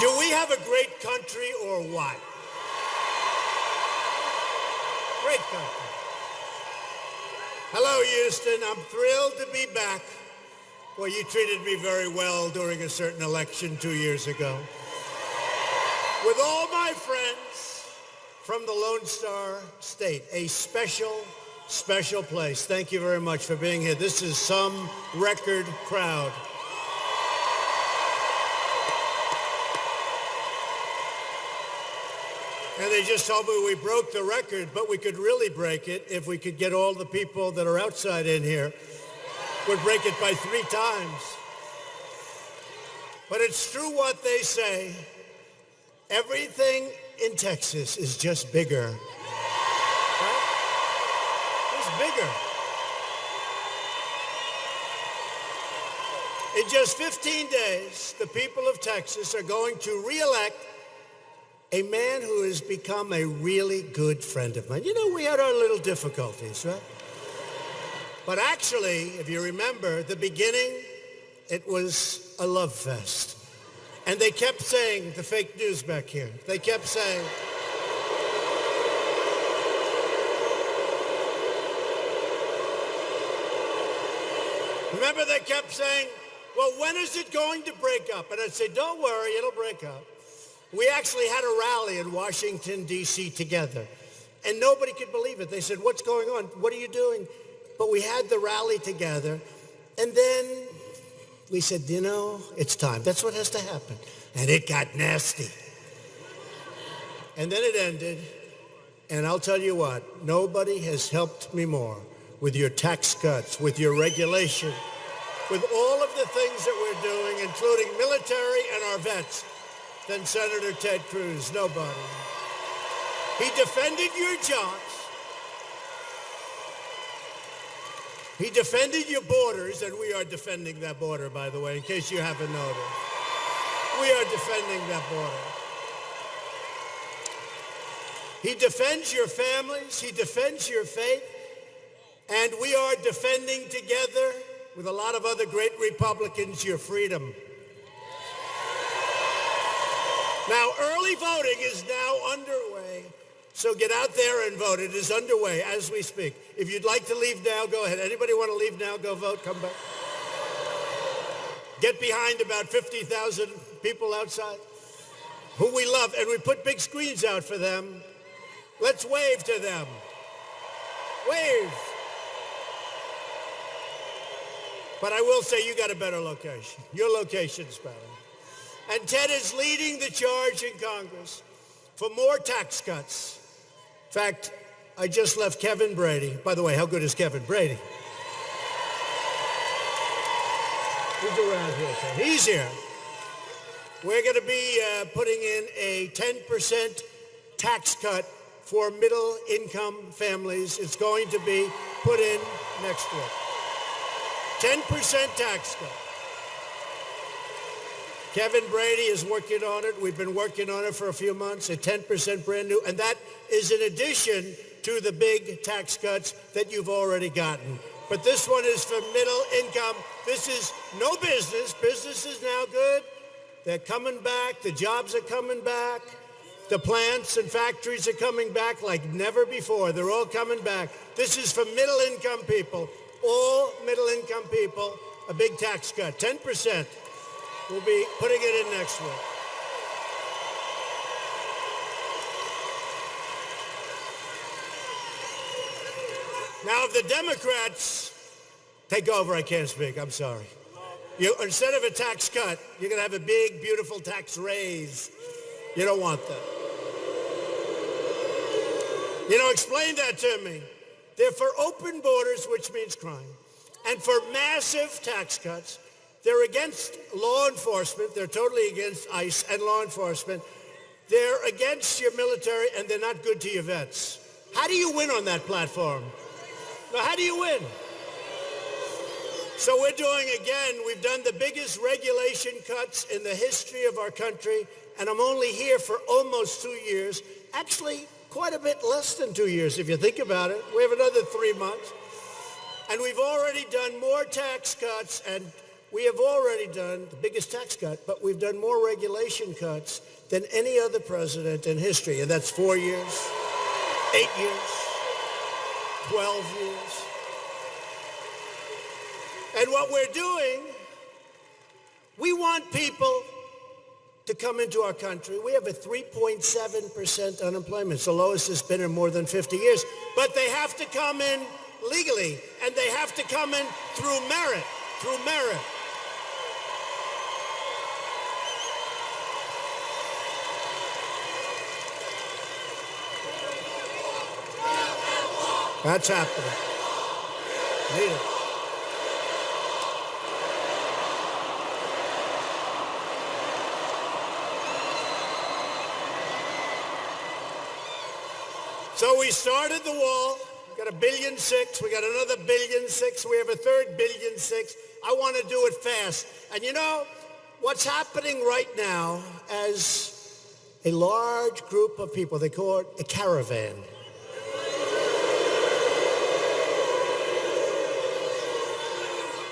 Do we have a great country or what? Great country. Hello, Houston. I'm thrilled to be back. Well, you treated me very well during a certain election 2 years ago. With all my friends from the Lone Star State, a special, special place. Thank you very much for being here. This is some record crowd. And they just told me we broke the record, but we could really break it if we could get all the people that are outside in here. Would break it by 3 times. But it's true what they say. Everything in Texas is just bigger. Right? It's bigger. In just 15 days, the people of Texas are going to re-elect a man who has become a really good friend of mine. You know, we had our little difficulties, right? But actually, if you remember, at the beginning, it was a love fest. And they kept saying, the fake news back here, they kept saying, remember they kept saying, well, when is it going to break up? And I'd say, don't worry, it'll break up. We actually had a rally in Washington, D.C. together. And nobody could believe it. They said, what's going on? What are you doing? But we had the rally together. And then we said, you know, it's time. That's what has to happen. And it got nasty. And then it ended. And I'll tell you what, nobody has helped me more with your tax cuts, with your regulation, with all of the things that we're doing, including military and our vets, than Senator Ted Cruz. Nobody. He defended your jobs. He defended your borders, and we are defending that border, by the way, in case you haven't noticed. We are defending that border. He defends your families. He defends your faith. And we are defending together with a lot of other great Republicans your freedom. Now, early voting is now underway, so get out there and vote. It is underway as we speak. If you'd like to leave now, go ahead. Anybody want to leave now? Go vote. Come back. Get behind about 50,000 people outside who we love, and we put big screens out for them. Let's wave to them. Wave. But I will say you got a better location. Your location's better. And Ted is leading the charge in Congress for more tax cuts. In fact, I just left Kevin Brady. By the way, how good is Kevin Brady? He's around here. So he's here. We're going to be putting in a 10% tax cut for middle-income families. It's going to be put in next week. 10% tax cut. Kevin Brady is working on it. We've been working on it for a few months, a 10% brand new. And that is in addition to the big tax cuts that you've already gotten. But this one is for middle income. This is no business. Business is now good. They're coming back. The jobs are coming back. The plants and factories are coming back like never before. They're all coming back. This is for middle income people. All middle income people, a big tax cut, 10%. We'll be putting it in next week. Now, if the Democrats take over, I can't speak. I'm sorry. Instead of a tax cut, you're going to have a big, beautiful tax raise. You don't want that. You know, explain that to me. They're for open borders, which means crime, and for massive tax cuts. They're against law enforcement. They're totally against ICE and law enforcement. They're against your military, and they're not good to your vets. How do you win on that platform? Now, how do you win? So we're doing, again, we've done the biggest regulation cuts in the history of our country, and I'm only here for almost 2 years. Actually, quite a bit less than 2 years, if you think about it. We have another 3 months. And we've already done more tax cuts and we have already done the biggest tax cut, but we've done more regulation cuts than any other president in history. And that's 4 years, 8 years, 12 years. And what we're doing, we want people to come into our country. We have a 3.7% unemployment. It's the lowest it's been in more than 50 years. But they have to come in legally, and they have to come in through merit, That's happening. Need it. So we started the wall. We got $1.6 billion. We got another $1.6 billion. We have a third $1.6 billion. I want to do it fast. And you know what's happening right now as a large group of people, they call it a caravan.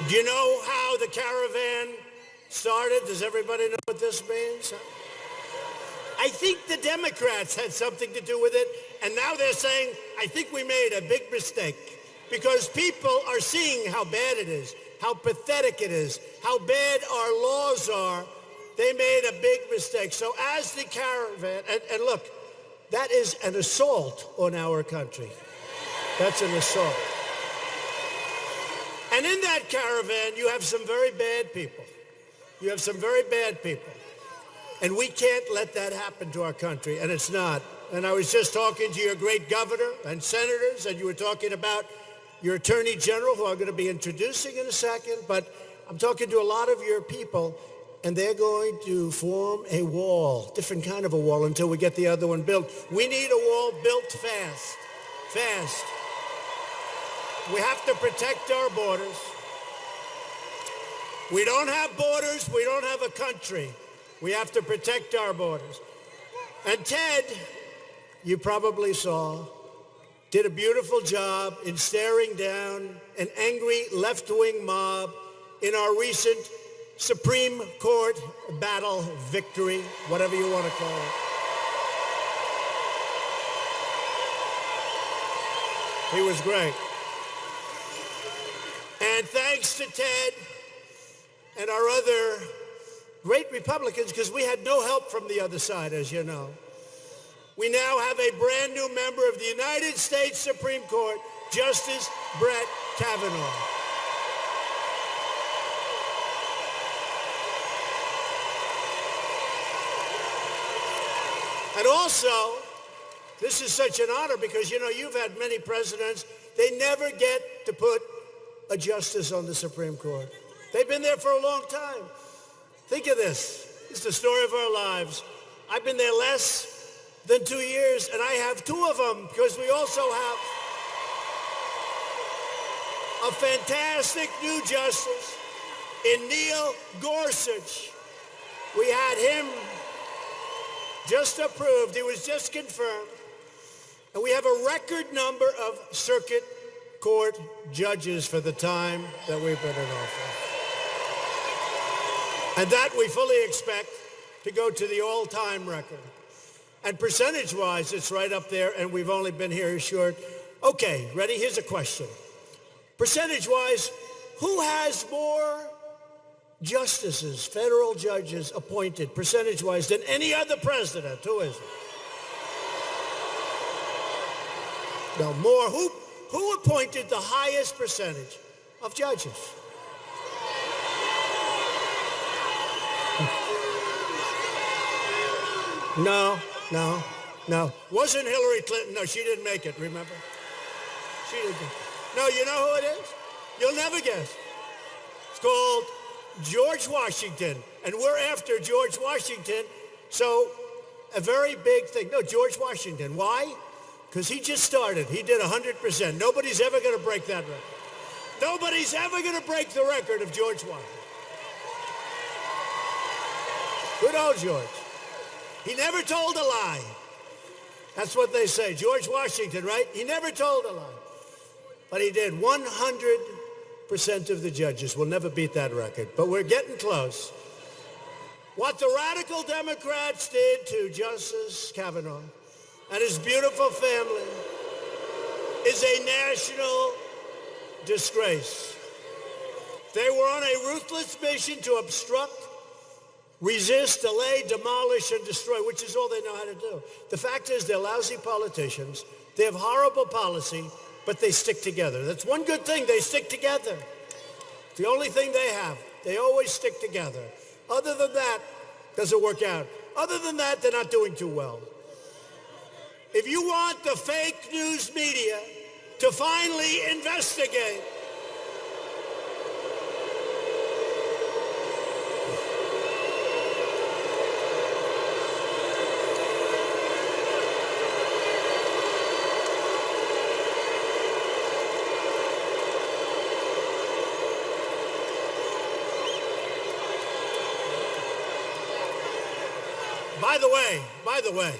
Do you know how the caravan started? Does everybody know what this means? I think the Democrats had something to do with it, and now they're saying, I think we made a big mistake, because people are seeing how bad it is, how pathetic it is, how bad our laws are. They made a big mistake. So as the caravan, and look, that is an assault on our country. That's an assault. And in that caravan, you have some very bad people. You have some very bad people. And we can't let that happen to our country, and it's not. And I was just talking to your great governor and senators, and you were talking about your attorney general, who I'm going to be introducing in a second, but I'm talking to a lot of your people, and they're going to form a wall, different kind of a wall, until we get the other one built. We need a wall built fast, fast. We have to protect our borders. We don't have borders. We don't have a country. We have to protect our borders. And Ted, you probably saw, did a beautiful job in staring down an angry left-wing mob in our recent Supreme Court battle victory, whatever you want to call it. He was great. And thanks to Ted and our other great Republicans, because we had no help from the other side, as you know. We now have a brand new member of the United States Supreme Court, Justice Brett Kavanaugh. And also, this is such an honor because, you know, you've had many presidents. They never get to put a justice on the Supreme Court. They've been there for a long time. Think of this. It's the story of our lives. I've been there less than 2 years, and I have two of them because we also have a fantastic new justice in Neil Gorsuch. We had him just approved. He was just confirmed. And we have a record number of circuit court judges for the time that we've been in office. And that we fully expect to go to the all-time record. And percentage-wise, it's right up there, and we've only been here a short. Okay, ready? Here's a question. Percentage-wise, who has more justices, federal judges appointed, percentage-wise, than any other president? Who is it? No, more. Who appointed the highest percentage of judges? No. Wasn't Hillary Clinton. No, she didn't make it, remember? She didn't. No, you know who it is? You'll never guess. It's called George Washington. And we're after George Washington. So a very big thing. No, George Washington. Why? Because he just started. He did 100%. Nobody's ever going to break that record. Nobody's ever going to break the record of George Washington. Good old George. He never told a lie. That's what they say. George Washington, right? He never told a lie. But he did 100%. of the judges. We'll never beat that record, but we're getting close. What the radical Democrats did to Justice Kavanaugh and his beautiful family is a national disgrace. They were on a ruthless mission to obstruct, resist, delay, demolish, and destroy, which is all they know how to do. The fact is they're lousy politicians. They have horrible policy, but they stick together. That's one good thing. They stick together. It's the only thing they have. They always stick together. Other than that, doesn't work out. Other than that, they're not doing too well. If you want the fake news media to finally investigate By the way,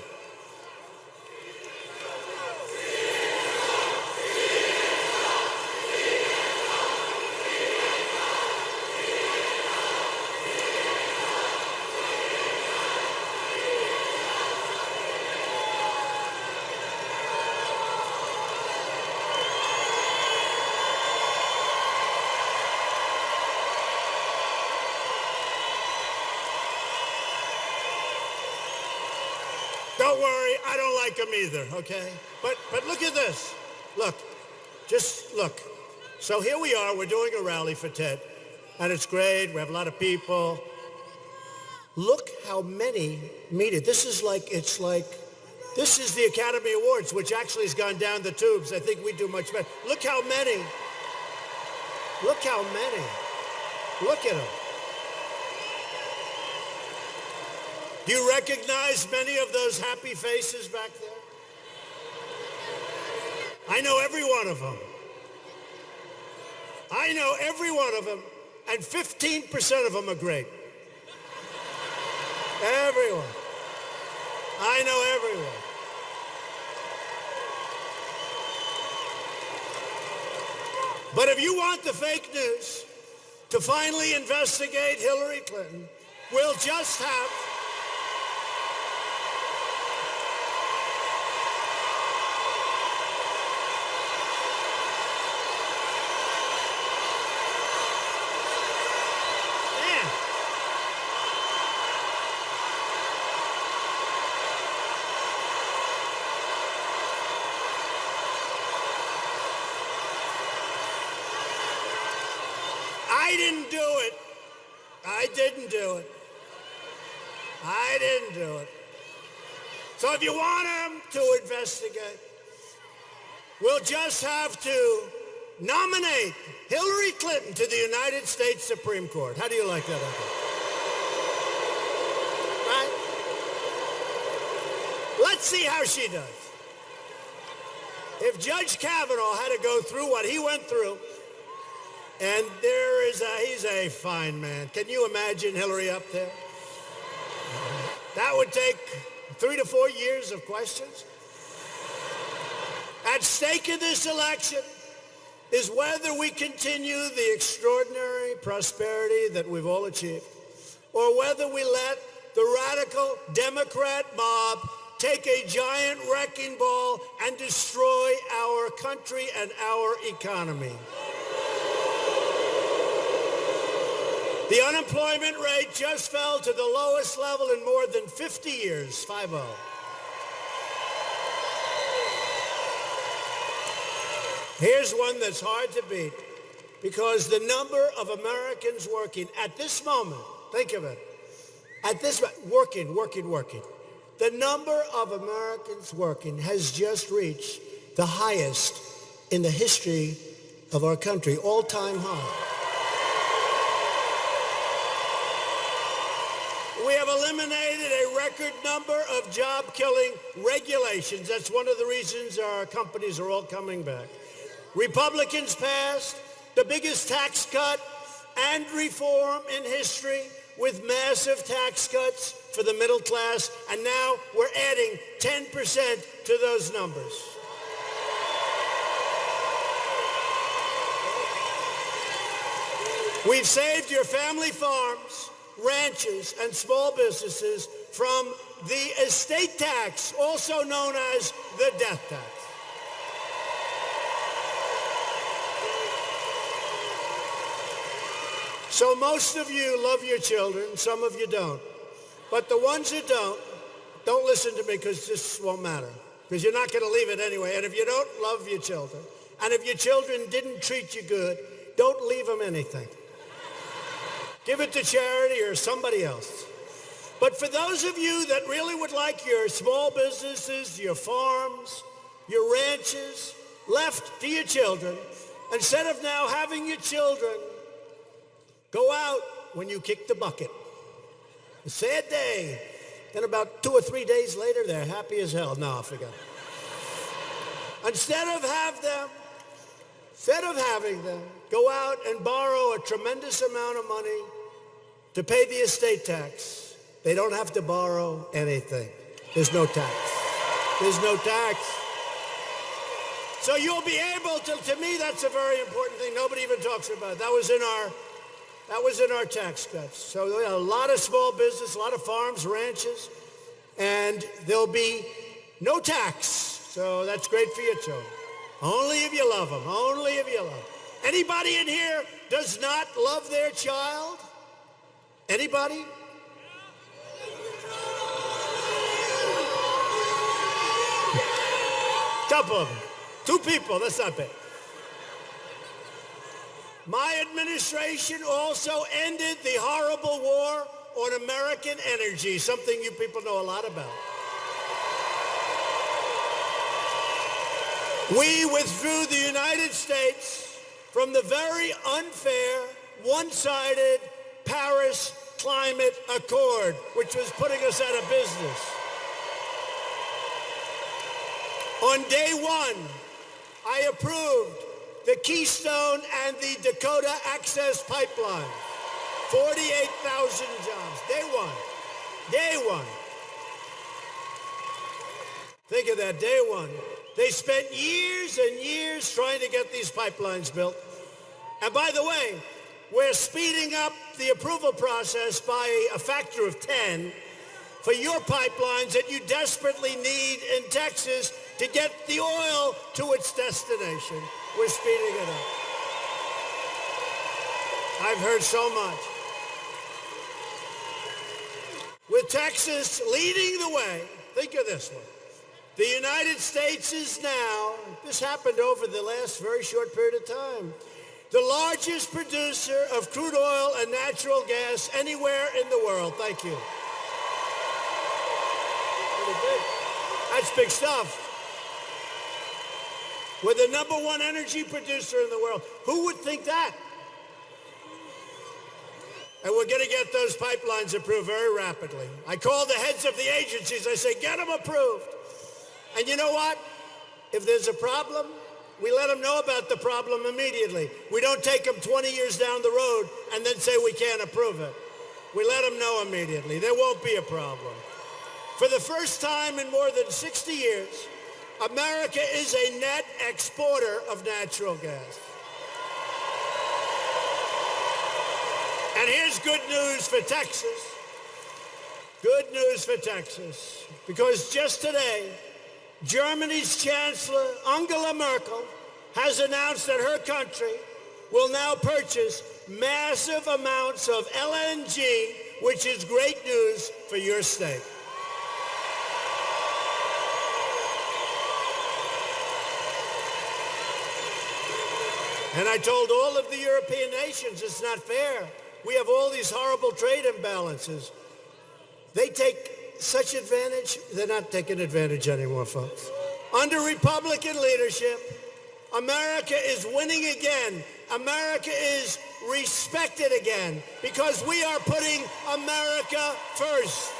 don't worry, I don't like them either, okay? But look at this. Look, just look. So here we are, we're doing a rally for Ted, and it's great, we have a lot of people. Look how many meet it. This is the Academy Awards, which actually has gone down the tubes. I think we do much better. Look how many. Look how many. Look at them. Do you recognize many of those happy faces back there? I know every one of them. I know every one of them, and 15% of them are great. Everyone. I know everyone. But if you want the fake news to finally investigate Hillary Clinton, we'll just have I didn't do it. I didn't do it. I didn't do it. So if you want them to investigate, we'll just have to nominate Hillary Clinton to the United States Supreme Court. How do you like that idea? Right? Let's see how she does. If Judge Kavanaugh had to go through what he went through, and he's a fine man. Can you imagine Hillary up there? That would take 3 to 4 years of questions. At stake in this election is whether we continue the extraordinary prosperity that we've all achieved, or whether we let the radical Democrat mob take a giant wrecking ball and destroy our country and our economy. The unemployment rate just fell to the lowest level in more than 50 years, 5-0. Here's one that's hard to beat, because the number of Americans working at this moment, think of it, at this working. The number of Americans working has just reached the highest in the history of our country, all-time high. We have eliminated a record number of job-killing regulations. That's one of the reasons our companies are all coming back. Republicans passed the biggest tax cut and reform in history, with massive tax cuts for the middle class, and now we're adding 10% to those numbers. We've saved your family farms, ranches, and small businesses from the estate tax, also known as the death tax. So most of you love your children, some of you don't. But the ones who don't listen to me, because this won't matter, because you're not going to leave it anyway. And if you don't love your children, and if your children didn't treat you good, don't leave them anything. Give it to charity or somebody else. But for those of you that really would like your small businesses, your farms, your ranches left to your children, instead of now having your children go out when you kick the bucket. A sad day. Then about 2 or 3 days later, they're happy as hell. No, I forgot. Instead of having them go out and borrow a tremendous amount of money to pay the estate tax, they don't have to borrow anything. There's no tax. There's no tax. So you'll be able to me, that's a very important thing. Nobody even talks about it. That was in our tax cuts. So a lot of small business, a lot of farms, ranches, and there'll be no tax. So that's great for your children. Only if you love them. Only if you love them. Anybody in here does not love their child? Anybody? Couple of them. 2 people, that's not bad. My administration also ended the horrible war on American energy, something you people know a lot about. We withdrew the United States from the very unfair, one-sided Paris Climate Accord, which was putting us out of business. On day 1, I approved the Keystone and the Dakota Access Pipeline. 48,000 jobs. Day one. Day one. Think of that, day one. They spent years and years trying to get these pipelines built. And by the way, we're speeding up the approval process by a factor of 10 for your pipelines that you desperately need in Texas to get the oil to its destination. We're speeding it up. I've heard so much. With Texas leading the way, think of this one. The United States is now, this happened over the last very short period of time, the largest producer of crude oil and natural gas anywhere in the world. Thank you. Pretty big. That's big stuff. We're the #1 energy producer in the world. Who would think that? And we're going to get those pipelines approved very rapidly. I call the heads of the agencies. I say, get them approved. And you know what? If there's a problem, we let them know about the problem immediately. We don't take them 20 years down the road and then say we can't approve it. We let them know immediately. There won't be a problem. For the first time in more than 60 years, America is a net exporter of natural gas. And here's good news for Texas. Good news for Texas. Because just today, Germany's Chancellor, Angela Merkel, has announced that her country will now purchase massive amounts of LNG, which is great news for your state. And I told all of the European nations, it's not fair. We have all these horrible trade imbalances. They take such advantage, they're not taking advantage anymore, folks. Under Republican leadership, America is winning again. America is respected again because we are putting America first.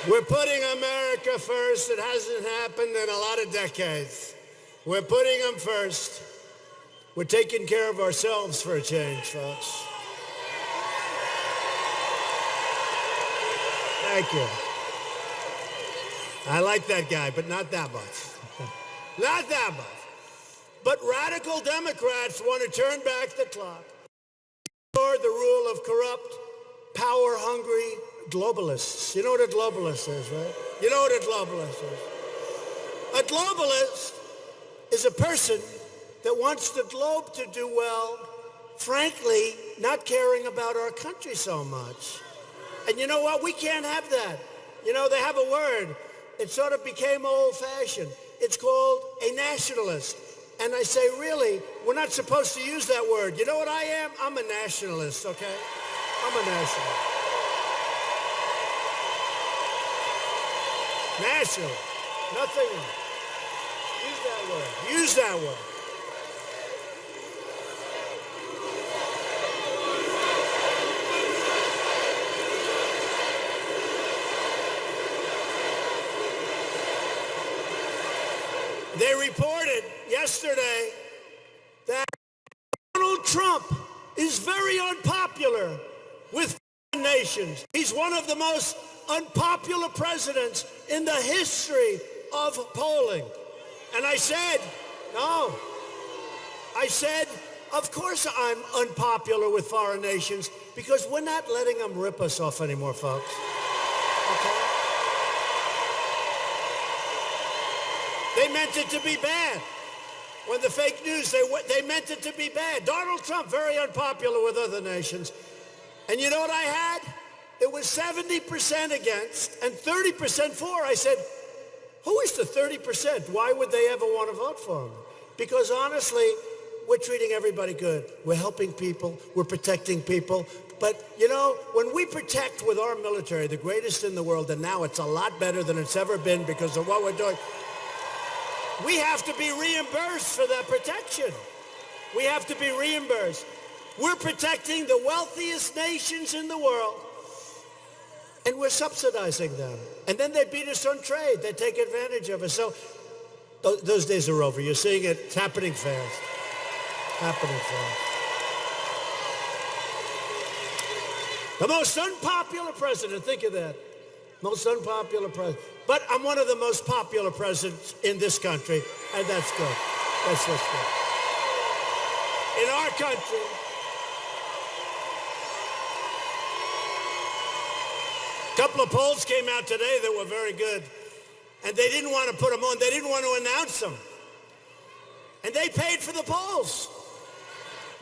We're putting America first. It hasn't happened in a lot of decades. We're putting them first. We're taking care of ourselves for a change, folks. Thank you. I like that guy, but not that much. Not that much. But radical Democrats want to turn back the clock, restore the rule of corrupt, power-hungry globalists. You know what a globalist is, right? You know what a globalist is. A globalist is a person that wants the globe to do well, frankly, not caring about our country so much. And you know what? We can't have that. You know, they have a word. It sort of became old-fashioned. It's called a nationalist. And I say, really, we're not supposed to use that word. You know what I am? I'm a nationalist, okay? I'm a nationalist. Nationalist. Nothing else. Use that word. Use that word. They reported yesterday that Donald Trump is very unpopular with foreign nations. He's one of the most unpopular presidents in the history of polling. And I said, no. I said, of course I'm unpopular with foreign nations because we're not letting them rip us off anymore, folks. Okay? They meant it to be bad. When the fake news, they meant it to be bad. Donald Trump, very unpopular with other nations. And you know what I had? It was 70% against and 30% for. I said, who is the 30%? Why would they ever want to vote for him? Because honestly, we're treating everybody good. We're helping people. We're protecting people. But, you know, when we protect with our military, the greatest in the world, and now it's a lot better than it's ever been because of what we're doing, we have to be reimbursed for that protection. We have to be reimbursed. We're protecting the wealthiest nations in the world, and we're subsidizing them. And then they beat us on trade. They take advantage of us. So those days are over. You're seeing it. It's happening fast. Happening fast. The most unpopular president, think of that. Most unpopular president. But I'm one of the most popular presidents in this country, and that's good. That's good. In our country, a couple of polls came out today that were very good, and they didn't want to put them on. They didn't want to announce them. And they paid for the polls.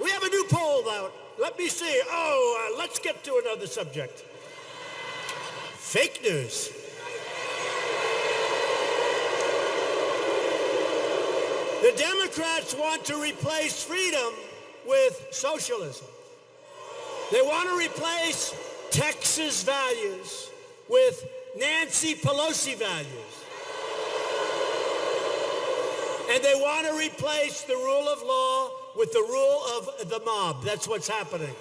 We have a new poll out. Let me see. Let's get to another subject. Fake news. The Democrats want to replace freedom with socialism. They want to replace Texas values with Nancy Pelosi values. And they want to replace the rule of law with the rule of the mob. That's what's happening.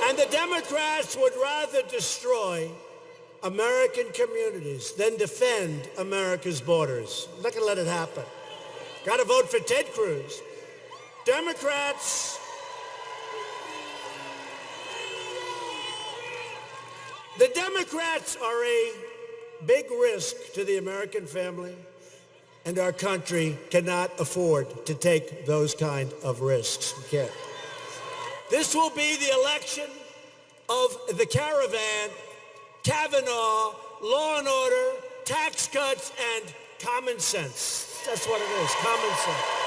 And the Democrats would rather destroy American communities than defend America's borders. I'm not going to let it happen. Got to vote for Ted Cruz. Democrats, the Democrats are a big risk to the American family, and our country cannot afford to take those kind of risks. We can't. This will be the election of the caravan, Kavanaugh, law and order, tax cuts, and common sense. That's what it is, common sense.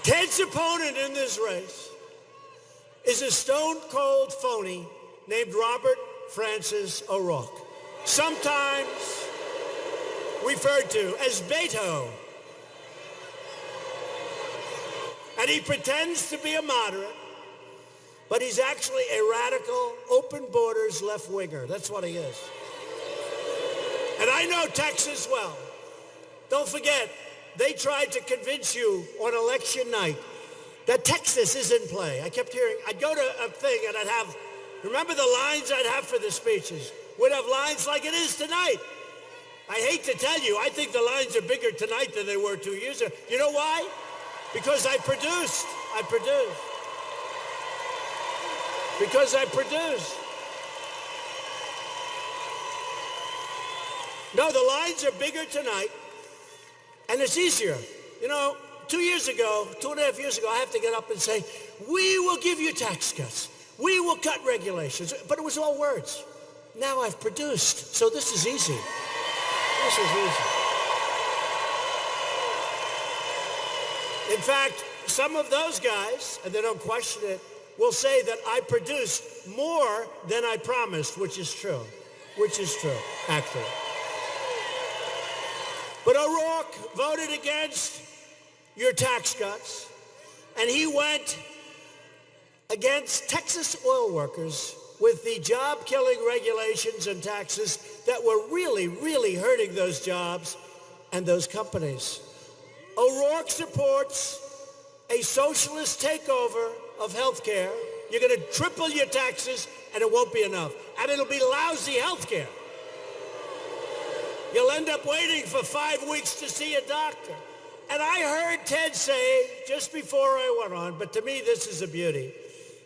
Ted's opponent in this race is a stone-cold phony named Robert Francis O'Rourke, sometimes referred to as Beto. And he pretends to be a moderate, but he's actually a radical, open borders left-winger. That's what he is. And I know Texas well. Don't forget, they tried to convince you on election night that Texas is in play. I kept hearing, I'd go to a thing and I'd have, remember the lines I'd have for the speeches? We'd have lines like it is tonight. I hate to tell you, I think the lines are bigger tonight than they were 2 years ago. You know why? Because I produced. Because I produced. No, the lines are bigger tonight, and it's easier. You know, 2 years ago, 2.5 years ago, I have to get up and say, we will give you tax cuts. We will cut regulations. But it was all words. Now I've produced, so this is easy. This is easy. In fact, some of those guys, and they don't question it, will say that I produced more than I promised, which is true. Which is true, actually. But O'Rourke voted against your tax cuts, and he went against Texas oil workers with the job-killing regulations and taxes that were really, really hurting those jobs and those companies. O'Rourke supports a socialist takeover of health care. You're going to triple your taxes, and it won't be enough. And it'll be lousy health care. You'll end up waiting for 5 weeks to see a doctor. And I heard Ted say, just before I went on, but to me this is a beauty,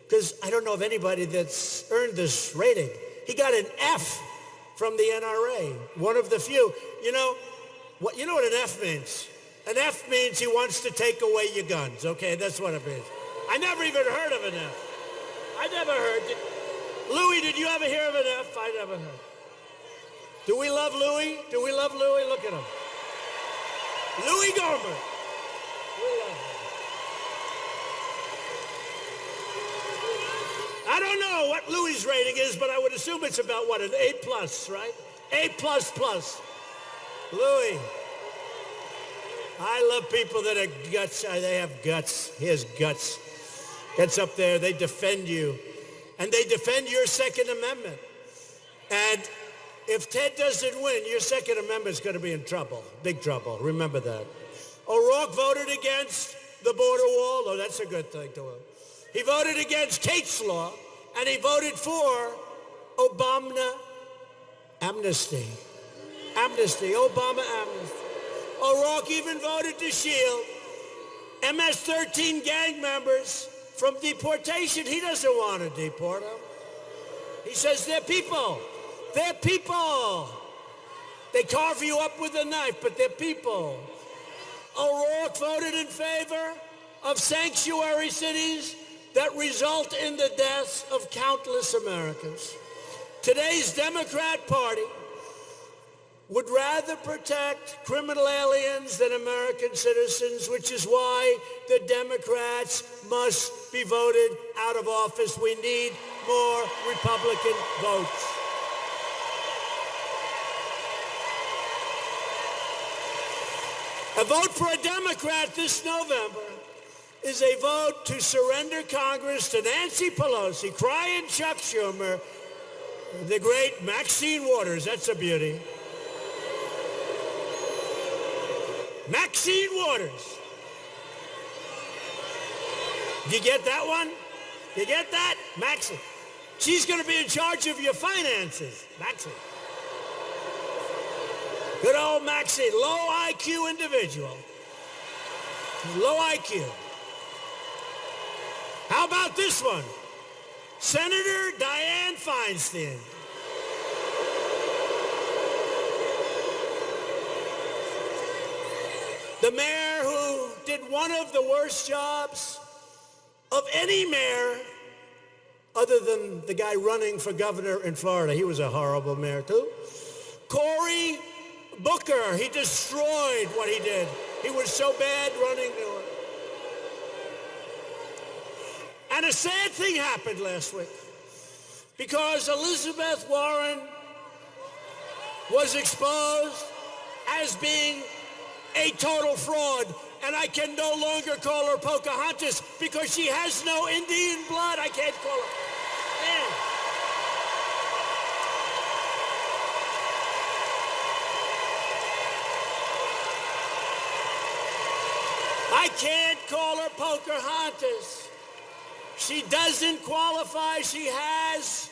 because I don't know of anybody that's earned this rating. He got an F from the NRA, one of the few. You know what an F means? An F means he wants to take away your guns, okay? That's what it means. I never even heard of an F. I never heard. Louis, did you ever hear of an F? I never heard. Do we love Louis? Do we love Louis? Look at him. Louis Gohmert. We love him. I don't know what Louis' rating is, but I would assume it's about, what, an A+, right? A++. Louis. I love people that are guts. They have guts. He has guts. Gets up there. They defend you. And they defend your Second Amendment. And if Ted doesn't win, your Second Amendment is going to be in trouble. Big trouble. Remember that. O'Rourke voted against the border wall. Oh, that's a good thing to him. He voted against Kate's law, and he voted for Obama amnesty. Obama amnesty. O'Rourke even voted to shield MS-13 gang members from deportation. He doesn't want to deport them. He says they're people. They're people. They carve you up with a knife, but they're people. O'Rourke voted in favor of sanctuary cities that result in the deaths of countless Americans. Today's Democrat Party would rather protect criminal aliens than American citizens, which is why the Democrats must be voted out of office. We need more Republican votes. A vote for a Democrat this November is a vote to surrender Congress to Nancy Pelosi, crying Chuck Schumer, the great Maxine Waters. That's a beauty. Maxine Waters. Do you get that one? Do you get that? Maxine. She's going to be in charge of your finances. Maxine. Good old Maxine. Low IQ individual. Low IQ. How about this one? Senator Dianne Feinstein. The mayor who did one of the worst jobs of any mayor other than the guy running for governor in Florida. He was a horrible mayor too. Cory Booker, he destroyed what he did. He was so bad running New York. And a sad thing happened last week because Elizabeth Warren was exposed as being a total fraud. And I can no longer call her Pocahontas because she has no Indian blood. I can't call her. Man. I can't call her Pocahontas. She doesn't qualify. She has.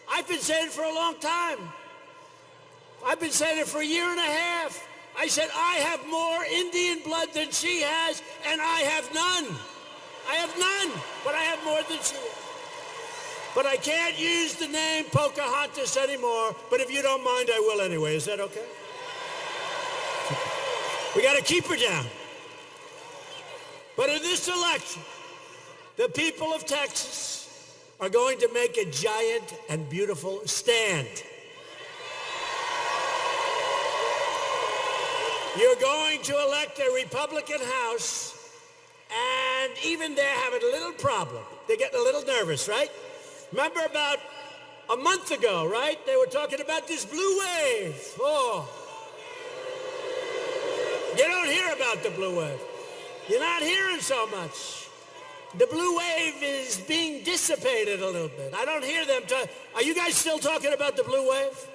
I've been saying it for a long time. I've been saying it for a year and a half. I said, I have more Indian blood than she has, and I have none. I have none, but I have more than she has. But I can't use the name Pocahontas anymore, but if you don't mind, I will anyway. Is that okay? We got to keep her down. But in this election, the people of Texas are going to make a giant and beautiful stand. You're going to elect a Republican House, and even they're having a little problem. They're getting a little nervous, right? Remember about a month ago, right? They were talking about this blue wave. Oh. You don't hear about the blue wave. You're not hearing so much. The blue wave is being dissipated a little bit. I don't hear them talk. Are you guys still talking about the blue wave?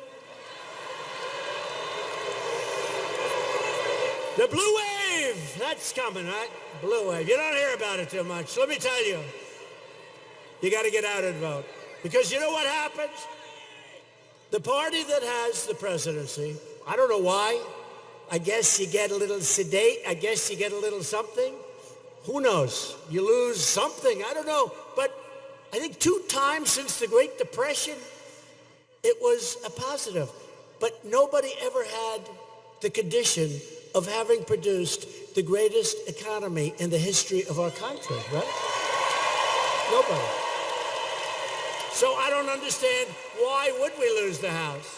The blue wave, that's coming, right? Blue wave. You don't hear about it too much. Let me tell you, you got to get out and vote. Because you know what happens? The party that has the presidency, I don't know why. I guess you get a little sedate. I guess you get a little something. Who knows? You lose something. I don't know. But I think 2 times since the Great Depression, it was a positive. But nobody ever had the condition of having produced the greatest economy in the history of our country, right? Nobody. So I don't understand why would we lose the House?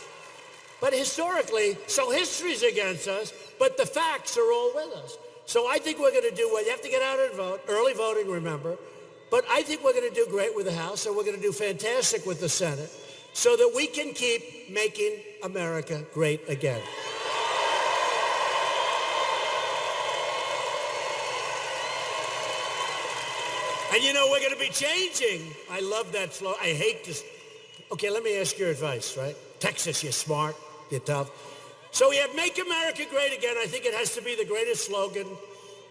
But historically, so history's against us, but the facts are all with us. So I think we're going to do well. You have to get out and vote. Early voting, remember. But I think we're going to do great with the House, and we're going to do fantastic with the Senate, so that we can keep making America great again. And you know, we're going to be changing. I love that slogan. I hate this. Okay, let me ask your advice, right? Texas, you're smart, you're tough. So we have Make America Great Again. I think it has to be the greatest slogan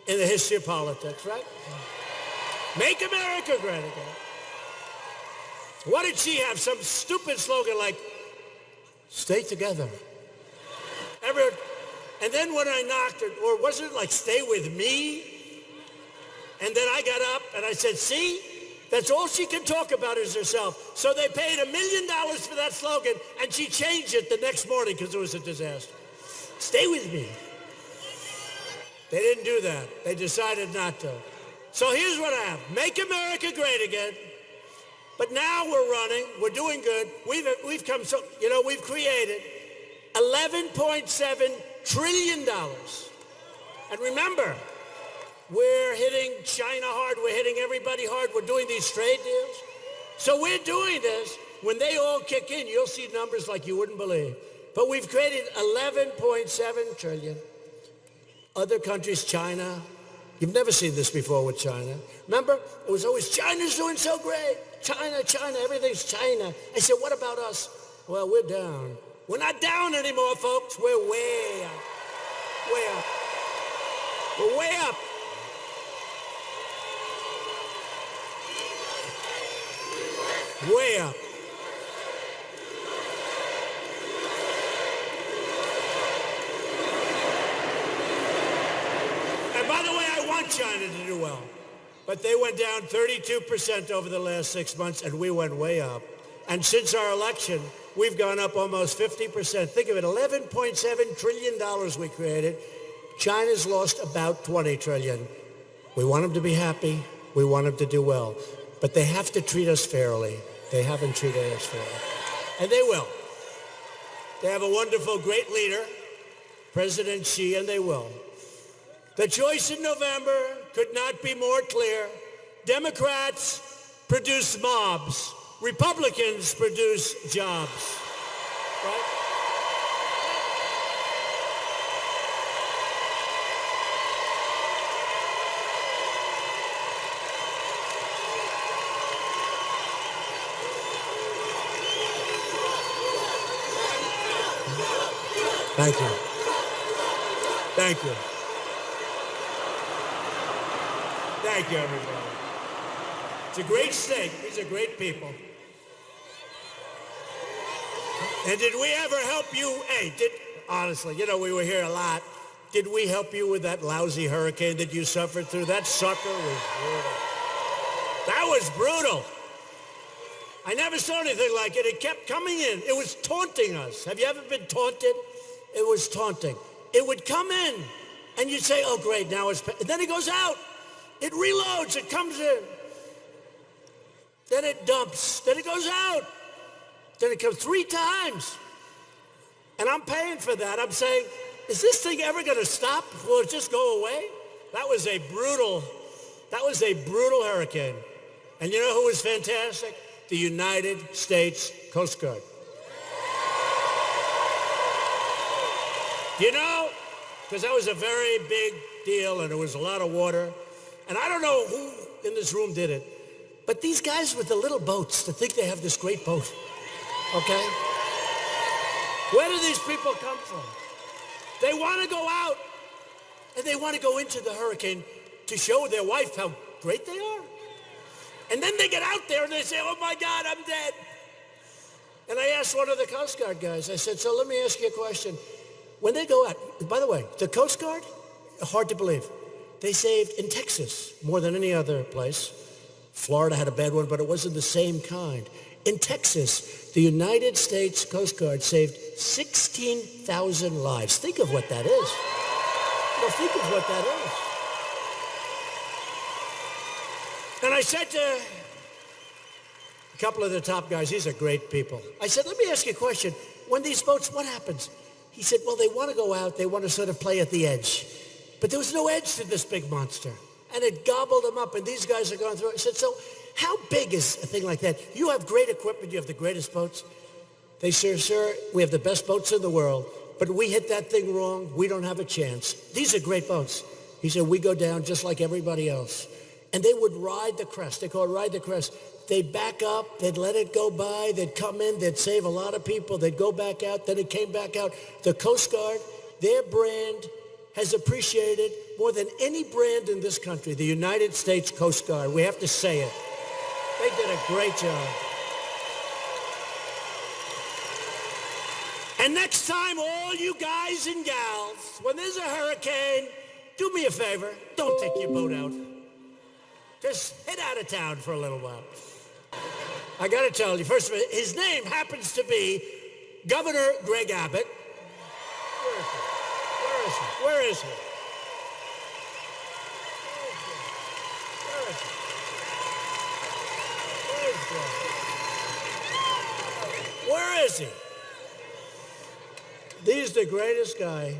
in the history of politics, right? Make America Great Again. What did she have? Some stupid slogan like, stay together. And then when I knocked her, or wasn't it like, stay with me? And then I got up and I said, see, that's all she can talk about is herself. So they paid $1 million for that slogan, and she changed it the next morning because it was a disaster. Stay with me. They didn't do that. They decided not to. So here's what I have. Make America Great Again. But now we're running. We're doing good. We've come so, we've created $11.7 trillion. And remember, we're hitting China hard. We're hitting everybody hard. We're doing these trade deals. So we're doing this. When they all kick in, you'll see numbers like you wouldn't believe. But we've created $11.7 trillion. Other countries, China, you've never seen this before with China. Remember, it was always, China's doing so great. China, China, everything's China. I said, what about us? Well, we're down. We're not down anymore, folks. We're way up. Way up. We're way up. Way up. And by the way, I want China to do well. But they went down 32% over the last 6 months, and we went way up. And since our election, we've gone up almost 50%. Think of it, $11.7 trillion we created. China's lost about $20 trillion. We want them to be happy. We want them to do well. But they have to treat us fairly. They haven't treated us fairly. And they will. They have a wonderful, great leader, President Xi, and they will. The choice in November could not be more clear. Democrats produce mobs. Republicans produce jobs. Right? Thank you. Thank you. Thank you, everybody. It's a great state. These are great people. And did we ever help you? Hey, honestly, you know, we were here a lot. Did we help you with that lousy hurricane that you suffered through? That sucker was brutal. That was brutal. I never saw anything like it. It kept coming in. It was taunting us. Have you ever been taunted? It was taunting. It would come in, and you'd say, oh, great, now it's... And then it goes out. It reloads. It comes in. Then it dumps. Then it goes out. Then it comes 3 times. And I'm paying for that. I'm saying, is this thing ever going to stop? Will it just go away? That was a brutal hurricane. And you know who was fantastic? The United States Coast Guard. You know, because that was a very big deal, and there was a lot of water. And I don't know who in this room did it, but these guys with the little boats that think they have this great boat, okay? Where do these people come from? They want to go out, and they want to go into the hurricane to show their wife how great they are. And then they get out there and they say, oh my God, I'm dead. And I asked one of the Coast Guard guys, I said, so let me ask you a question. When they go out, by the way, the Coast Guard, hard to believe, they saved in Texas more than any other place. Florida had a bad one, but it wasn't the same kind. In Texas, the United States Coast Guard saved 16,000 lives. Think of what that is. Well, think of what that is. And I said to a couple of the top guys, these are great people. I said, let me ask you a question. When these boats, what happens? He said, well, they want to go out. They want to sort of play at the edge. But there was no edge to this big monster. And it gobbled them up, and these guys are going through it. I said, so how big is a thing like that? You have great equipment. You have the greatest boats. They said, sir, we have the best boats in the world. But we hit that thing wrong. We don't have a chance. These are great boats. He said, we go down just like everybody else. And they would ride the crest. They call it ride the crest. They'd back up. They'd let it go by. They'd come in. They'd save a lot of people. They'd go back out. Then it came back out. The Coast Guard, their brand has appreciated more than any brand in this country, the United States Coast Guard. We have to say it. They did a great job. And next time, all you guys and gals, when there's a hurricane, do me a favor. Don't take your boat out. Just head out of town for a little while. I got to tell you, first of all, his name happens to be Governor Greg Abbott. Where is he? Where is he? He's the greatest guy.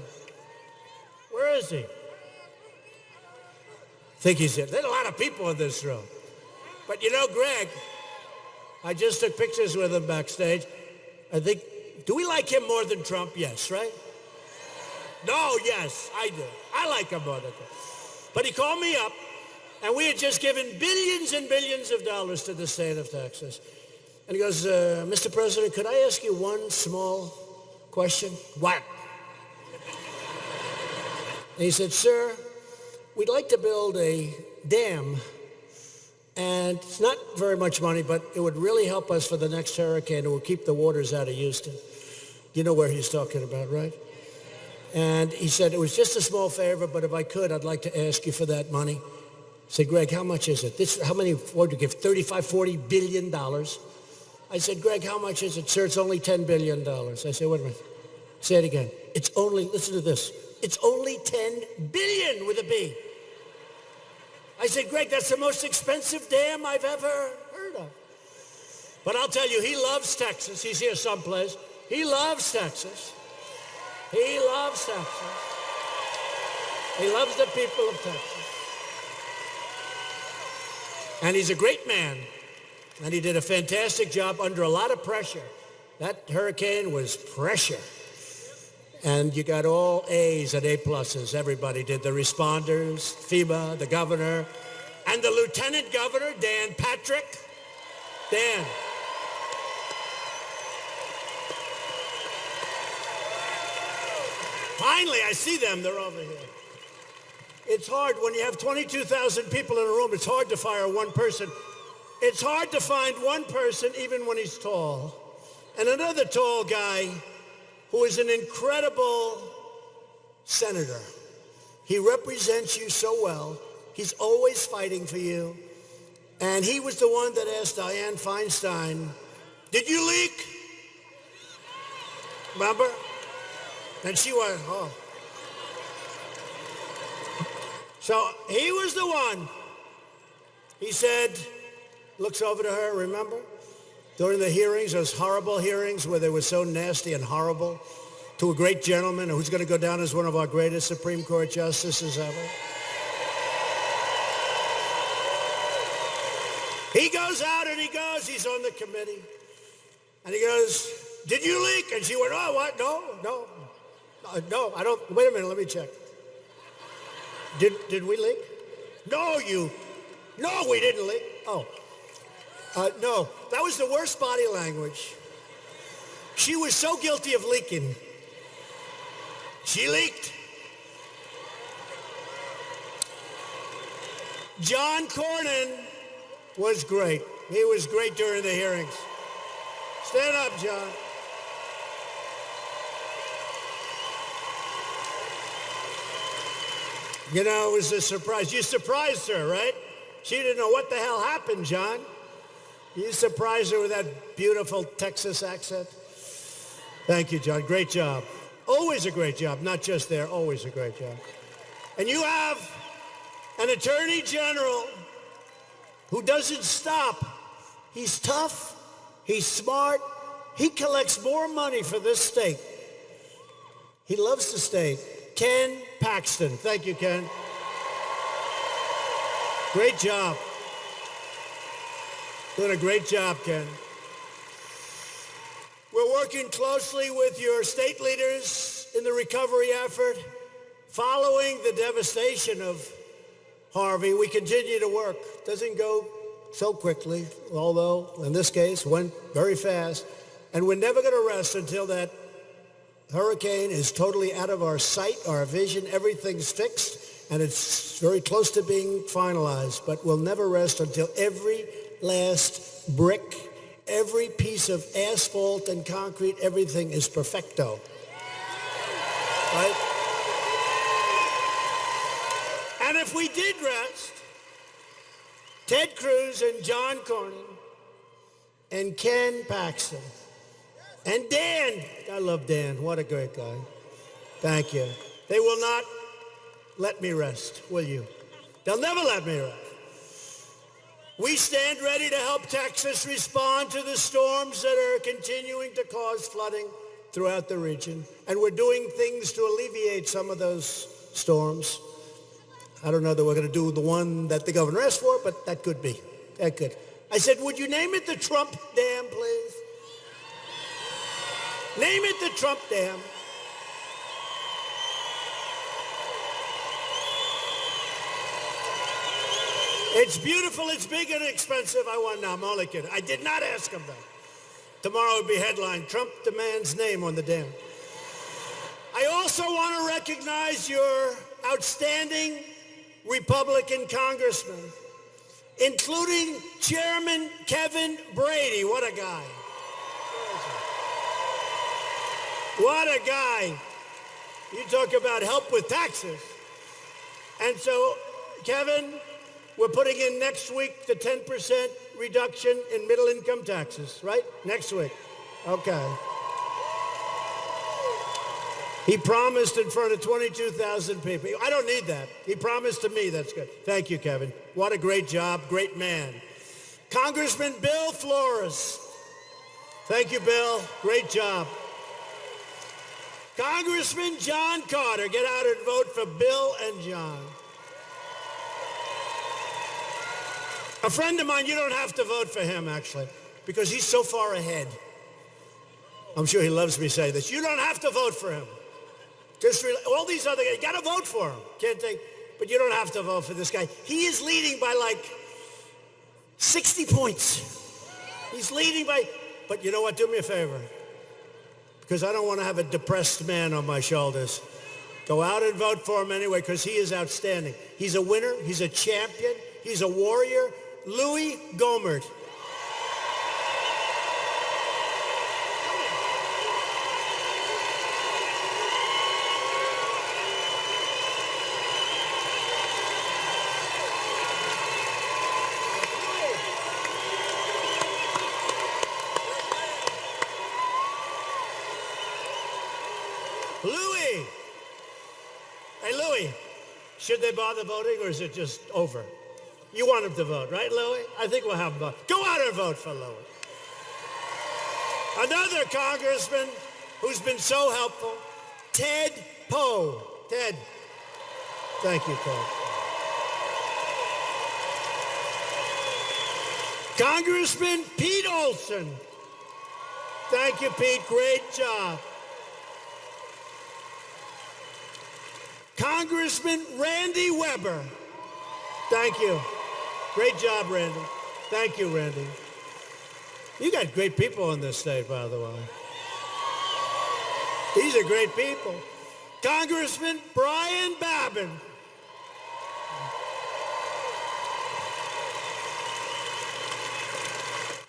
Where is he? Think he's there. There's a lot of people in this room. But you know, Greg, I just took pictures with him backstage. I think, do we like him more than Trump? Yes, right? No, yes, I do. I like him more than Trump. But he called me up, and we had just given billions and billions of dollars to the state of Texas. And he goes, Mr. President, could I ask you one small question? What? And he said, sir, we'd like to build a dam, and it's not very much money, but it would really help us for the next hurricane. It will keep the waters out of Houston. You know where he's talking about, right? And he said, it was just a small favor, but if I could, I'd like to ask you for that money. I said, Greg, how much is it? How many, what did you give, $35, $40 billion? I said, Greg, how much is it? Sir, it's only $10 billion. I said, wait a minute. Say it again. It's only, listen to this. It's only 10 billion with a B. I said, Greg, that's the most expensive dam I've ever heard of. But I'll tell you, he loves Texas. He's here someplace. He loves Texas. He loves Texas. He loves the people of Texas. And he's a great man. And he did a fantastic job under a lot of pressure. That hurricane was pressure. And you got all A's and A+. Everybody did. The responders, FEMA, the governor, and the lieutenant governor, Dan Patrick. Dan. Finally, I see them. They're over here. It's hard when you have 22,000 people in a room. It's hard to fire one person. It's hard to find one person even when he's tall. And another tall guy who is an incredible senator. He represents you so well. He's always fighting for you. And he was the one that asked Dianne Feinstein, did you leak? Remember? And she went, oh. So he was the one. He said, looks over to her, remember? During the hearings, those horrible hearings where they were so nasty and horrible, to a great gentleman who's going to go down as one of our greatest Supreme Court justices ever. He goes out and he's on the committee. And he goes, did you leak? And she went, oh, what? No, I don't. Wait a minute, let me check. Did we leak? No, we didn't leak. Oh, no, that was the worst body language. She was so guilty of leaking. She leaked. John Cornyn was great. He was great during the hearings. Stand up, John. You know, it was a surprise. You surprised her, right? She didn't know what the hell happened, John. You surprised her with that beautiful Texas accent. Thank you, John. Great job. Always a great job. Not just there, always a great job. And you have an attorney general who doesn't stop. He's tough. He's smart. He collects more money for this state. He loves the state. Ken Paxton. Thank you, Ken. Great job. Doing a great job, Ken. We're working closely with your state leaders in the recovery effort. Following the devastation of Harvey, we continue to work. Doesn't go so quickly, although in this case went very fast. And we're never going to rest until that hurricane is totally out of our sight, our vision. Everything's fixed, and it's very close to being finalized. But we'll never rest until every last brick, every piece of asphalt and concrete, everything is perfecto. Right? And if we did rest, Ted Cruz and John Cornyn and Ken Paxton and Dan, I love Dan, what a great guy. Thank you. They will not let me rest, will you? They'll never let me rest. We stand ready to help Texas respond to the storms that are continuing to cause flooding throughout the region. And we're doing things to alleviate some of those storms. I don't know that we're going to do the one that the governor asked for, but that could be. That could. I said, would you name it the Trump Dam, please? Name it the Trump Dam. It's beautiful, it's big and expensive. I want, no, I'm only kidding. I did not ask him that. Tomorrow would be headline, Trump demands name on the dam. I also want to recognize your outstanding Republican congressmen, including Chairman Kevin Brady. What a guy. What a guy. You talk about help with taxes. And so, Kevin, we're putting in next week the 10% reduction in middle income taxes, right? Next week. Okay. He promised in front of 22,000 people. I don't need that. He promised to me. That's good. Thank you, Kevin. What a great job. Great man. Congressman Bill Flores. Thank you, Bill. Great job. Congressman John Carter. Get out and vote for Bill and John. A friend of mine, you don't have to vote for him, actually, because he's so far ahead. I'm sure he loves me saying this. You don't have to vote for him. Just all these other guys, you got to vote for him. Can't take, but you don't have to vote for this guy. He is leading by like 60 points. He's leading by, but you know what? Do me a favor, because I don't want to have a depressed man on my shoulders. Go out and vote for him anyway, because he is outstanding. He's a winner. He's a champion. He's a warrior. Louis Gohmert. Louis! Hey, Louis, should they bother voting, or is it just over? You want him to vote, right, Louis? I think we'll have him vote. Go out and vote for Louis. Another congressman who's been so helpful, Ted Poe. Ted. Thank you, Ted. Congressman Pete Olson. Thank you, Pete. Great job. Congressman Randy Weber. Thank you. Great job, Randy. Thank you, Randy. You got great people in this state, by the way. These are great people. Congressman Brian Babin.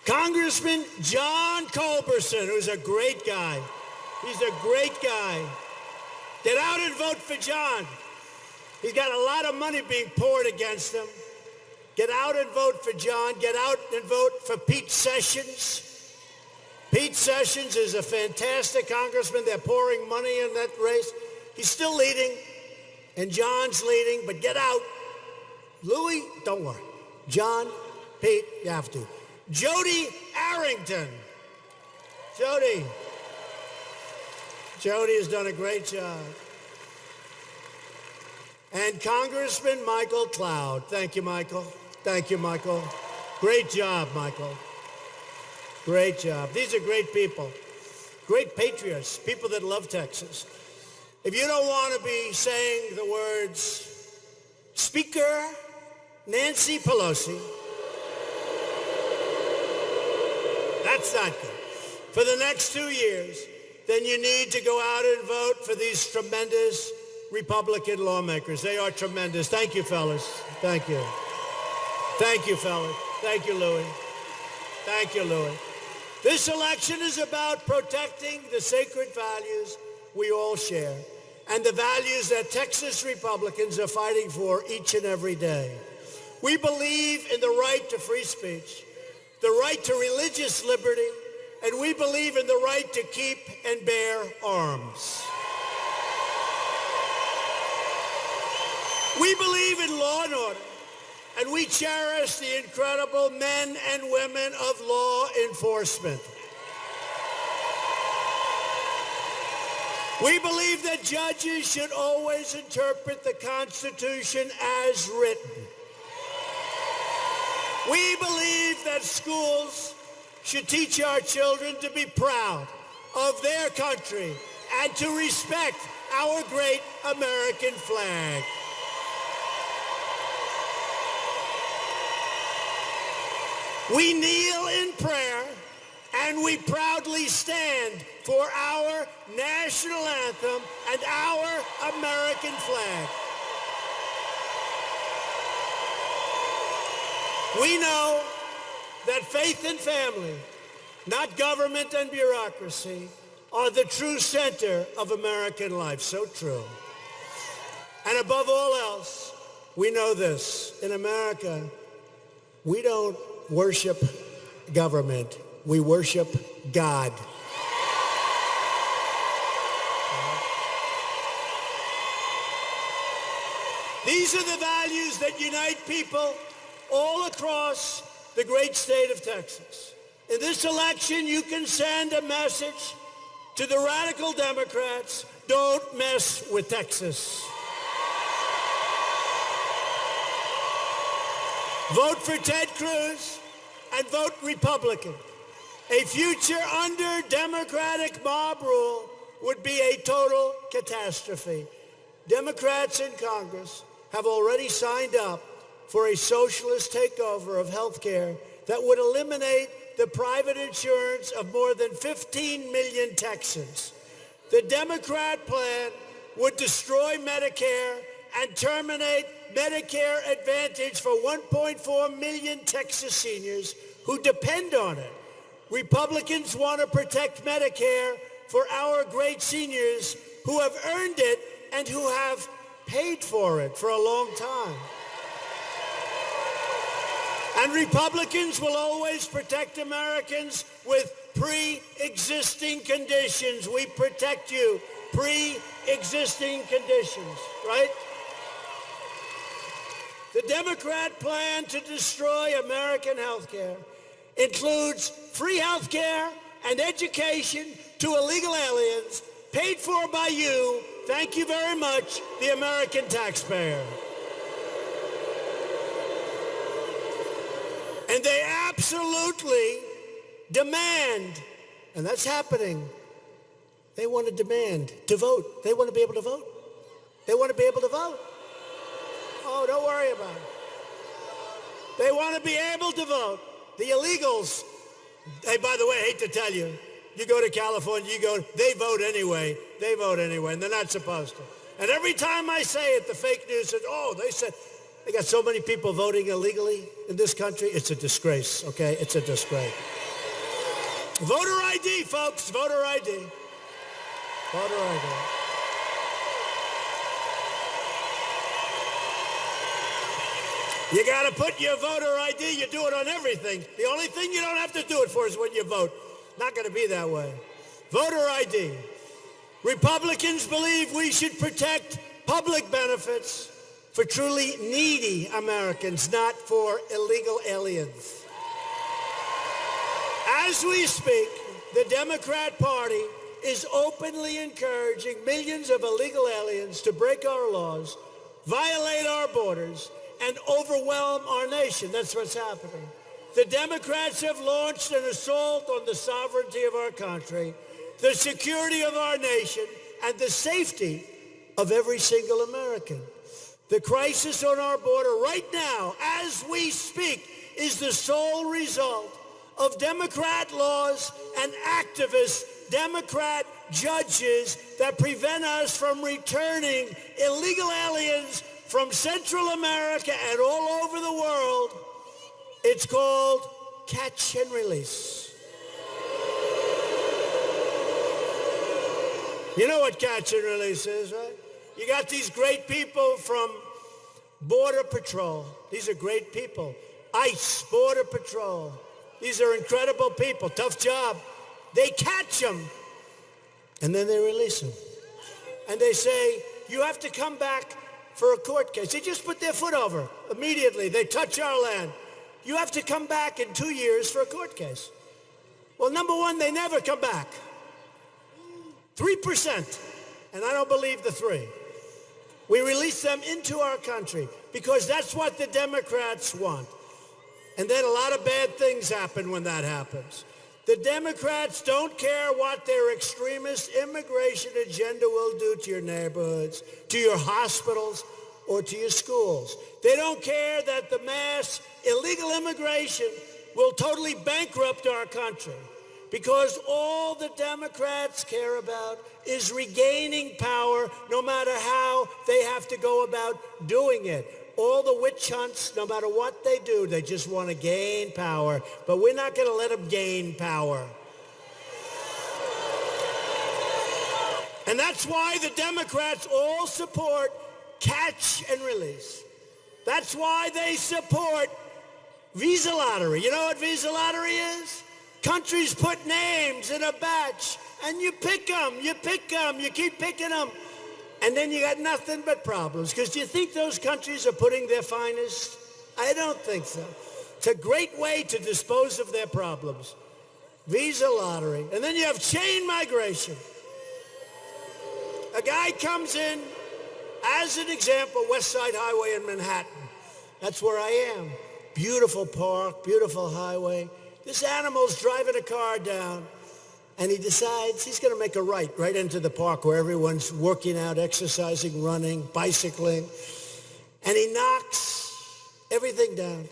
Congressman John Culberson, who's a great guy. He's a great guy. Get out and vote for John. He's got a lot of money being poured against him. Get out and vote for John. Get out and vote for Pete Sessions. Pete Sessions is a fantastic congressman. They're pouring money in that race. He's still leading, and John's leading, but get out. Louis, don't worry. John, Pete, you have to. Jody Arrington. Jody has done a great job. And Congressman Michael Cloud. Thank you, Michael. Thank you, Michael. Great job, Michael. Great job. These are great people. Great patriots, people that love Texas. If you don't want to be saying the words, Speaker Nancy Pelosi, that's not good. For the next 2 years, then you need to go out and vote for these tremendous Republican lawmakers. They are tremendous. Thank you, fellas. Thank you. Thank you, fellas. Thank you, Louis. Thank you, Louis. This election is about protecting the sacred values we all share and the values that Texas Republicans are fighting for each and every day. We believe in the right to free speech, the right to religious liberty, and we believe in the right to keep and bear arms. We believe in law and order, and we cherish the incredible men and women of law enforcement. We believe that judges should always interpret the Constitution as written. We believe that schools should teach our children to be proud of their country and to respect our great American flag. We kneel in prayer and we proudly stand for our national anthem and our American flag. We know that faith and family, not government and bureaucracy, are the true center of American life. So true. And above all else, we know this. In America, we don't worship government. We worship God. These are the values that unite people all across the great state of Texas. In this election, you can send a message to the radical Democrats: don't mess with Texas. Vote for Ted Cruz and vote Republican. A future under Democratic mob rule would be a total catastrophe. Democrats in Congress have already signed up for a socialist takeover of health care that would eliminate the private insurance of more than 15 million Texans. The Democrat plan would destroy Medicare and terminate Medicare Advantage for 1.4 million Texas seniors who depend on it. Republicans want to protect Medicare for our great seniors who have earned it and who have paid for it for a long time. And Republicans will always protect Americans with pre-existing conditions. We protect you. Pre-existing conditions, right? The Democrat plan to destroy American health care includes free health care and education to illegal aliens paid for by you, thank you very much, the American taxpayer. And they absolutely demand, and that's happening, they want to demand to vote. They want to be able to vote. They want to be able to vote. Oh, don't worry about it. They want to be able to vote. The illegals, hey, by the way, I hate to tell you, you go to California, they vote anyway. They vote anyway, and they're not supposed to. And every time I say it, the fake news says, oh, they got so many people voting illegally in this country. It's a disgrace, okay? It's a disgrace. Voter ID, folks, voter ID. Voter ID. You got to put your voter ID. You do it on everything. The only thing you don't have to do it for is when you vote. Not going to be that way. Voter ID. Republicans believe we should protect public benefits for truly needy Americans, not for illegal aliens. As we speak, the Democrat Party is openly encouraging millions of illegal aliens to break our laws, violate our borders, and overwhelm our nation. That's what's happening. The Democrats have launched an assault on the sovereignty of our country, the security of our nation, and the safety of every single American. The crisis on our border right now, as we speak, is the sole result of Democrat laws and activist Democrat judges that prevent us from returning illegal aliens from Central America and all over the world. It's called catch and release. You know what catch and release is, right? You got these great people from Border Patrol. These are great people. ICE, Border Patrol. These are incredible people. Tough job. They catch them, and then they release them. And they say, you have to come back for a court case. They just put their foot over immediately. They touch our land. You have to come back in 2 years for a court case. Well, number one, they never come back. 3%. And I don't believe the 3. We release them into our country because that's what the Democrats want. And then a lot of bad things happen when that happens. The Democrats don't care what their extremist immigration agenda will do to your neighborhoods, to your hospitals, or to your schools. They don't care that the mass illegal immigration will totally bankrupt our country, because all the Democrats care about is regaining power, no matter how they have to go about doing it. All the witch hunts, no matter what they do, they just want to gain power. But we're not going to let them gain power. And that's why the Democrats all support catch and release. That's why they support visa lottery. You know what visa lottery is? Countries put names in a batch, and you pick them, you keep picking them. And then you got nothing but problems. Because do you think those countries are putting their finest? I don't think so. It's a great way to dispose of their problems. Visa lottery. And then you have chain migration. A guy comes in, as an example, West Side Highway in Manhattan. That's where I am. Beautiful park, beautiful highway. This animal's driving a car down. And he decides he's going to make a right into the park where everyone's working out, exercising, running, bicycling. And he knocks everything down,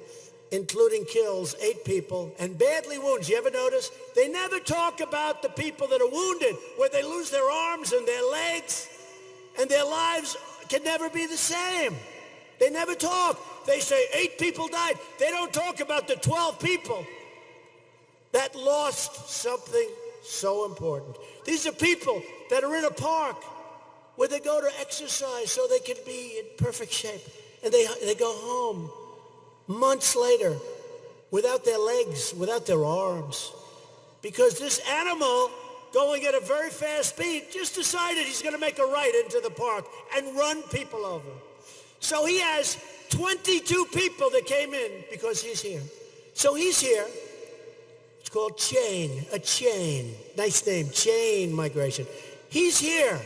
including kills 8 people and badly wounds. You ever notice? They never talk about the people that are wounded, where they lose their arms and their legs. and their lives can never be the same. They never talk. They say 8 people died. They don't talk about the 12 people that lost something so important. These are people that are in a park where they go to exercise so they can be in perfect shape. And they go home months later without their legs, without their arms, because this animal going at a very fast speed just decided he's going to make a right into the park and run people over. So he has 22 people that came in because he's here. So he's here. It's called chain, a chain. Nice name, chain migration. He's here.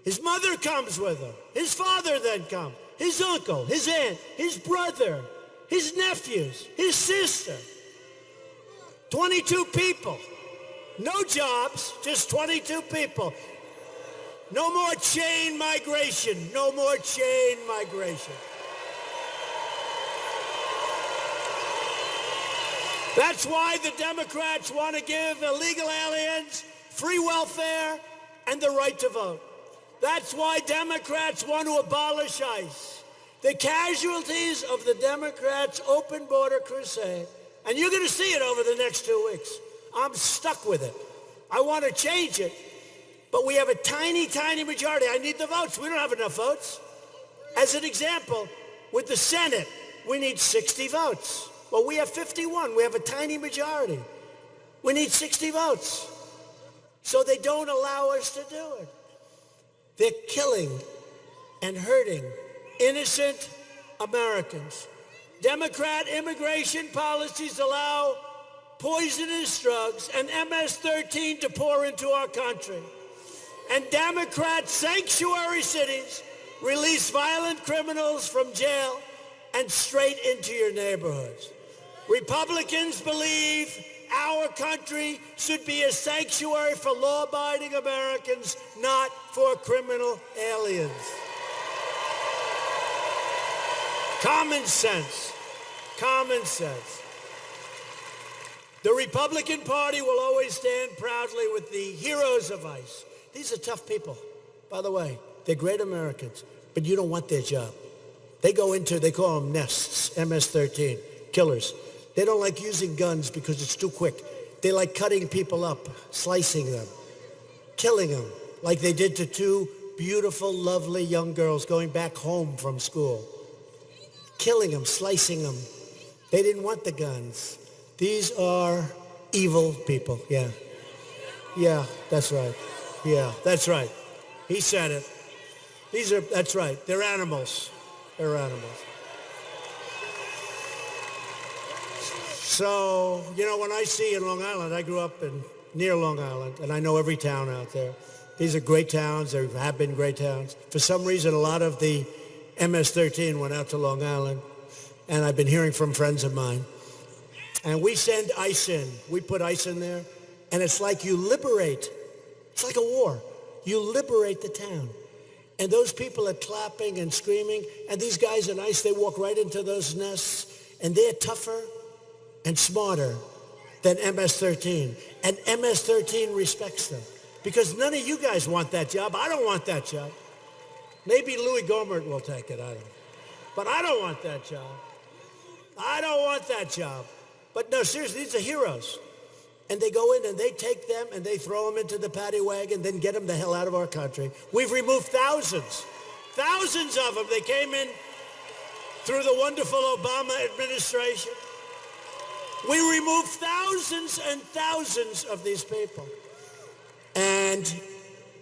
His mother comes with him. His father then comes. His uncle, his aunt, his brother, his nephews, his sister. 22 people. No jobs, just 22 people. No more chain migration. No more chain migration. That's why the Democrats want to give illegal aliens free welfare and the right to vote. That's why Democrats want to abolish ICE. The casualties of the Democrats' open border crusade, and you're going to see it over the next 2 weeks. I'm stuck with it. I want to change it, but we have a tiny, tiny majority. I need the votes. We don't have enough votes. As an example, with the Senate, we need 60 votes. Well, we have 51. We have a tiny majority. We need 60 votes. So they don't allow us to do it. They're killing and hurting innocent Americans. Democrat immigration policies allow poisonous drugs and MS-13 to pour into our country. And Democrat sanctuary cities release violent criminals from jail and straight into your neighborhoods. Republicans believe our country should be a sanctuary for law-abiding Americans, not for criminal aliens. Common sense. Common sense. The Republican Party will always stand proudly with the heroes of ICE. These are tough people, by the way. They're great Americans, but you don't want their job. They go into, they call them nests, MS-13, killers. They don't like using guns because it's too quick. They like cutting people up, slicing them, killing them, like they did to 2 beautiful, lovely young girls going back home from school. Killing them, slicing them. They didn't want the guns. These are evil people, yeah. Yeah, that's right. Yeah, that's right. He said it. That's right. They're animals. They're animals. So, you know, when I see in Long Island, I grew up near Long Island, and I know every town out there. These are great towns. There have been great towns. For some reason, a lot of the MS-13 went out to Long Island, and I've been hearing from friends of mine. And we send ICE in. We put ICE in there, and it's like you liberate. It's like a war. You liberate the town. And those people are clapping and screaming, and these guys in ICE, they walk right into those nests, and they're tougher and smarter than MS-13. And MS-13 respects them. Because none of you guys want that job. I don't want that job. Maybe Louis Gohmert will take it, I don't know. But I don't want that job. I don't want that job. But no, seriously, these are heroes. And they go in and they take them and they throw them into the paddy wagon, then get them the hell out of our country. We've removed thousands of them. They came in through the wonderful Obama administration. We removed thousands and thousands of these people. And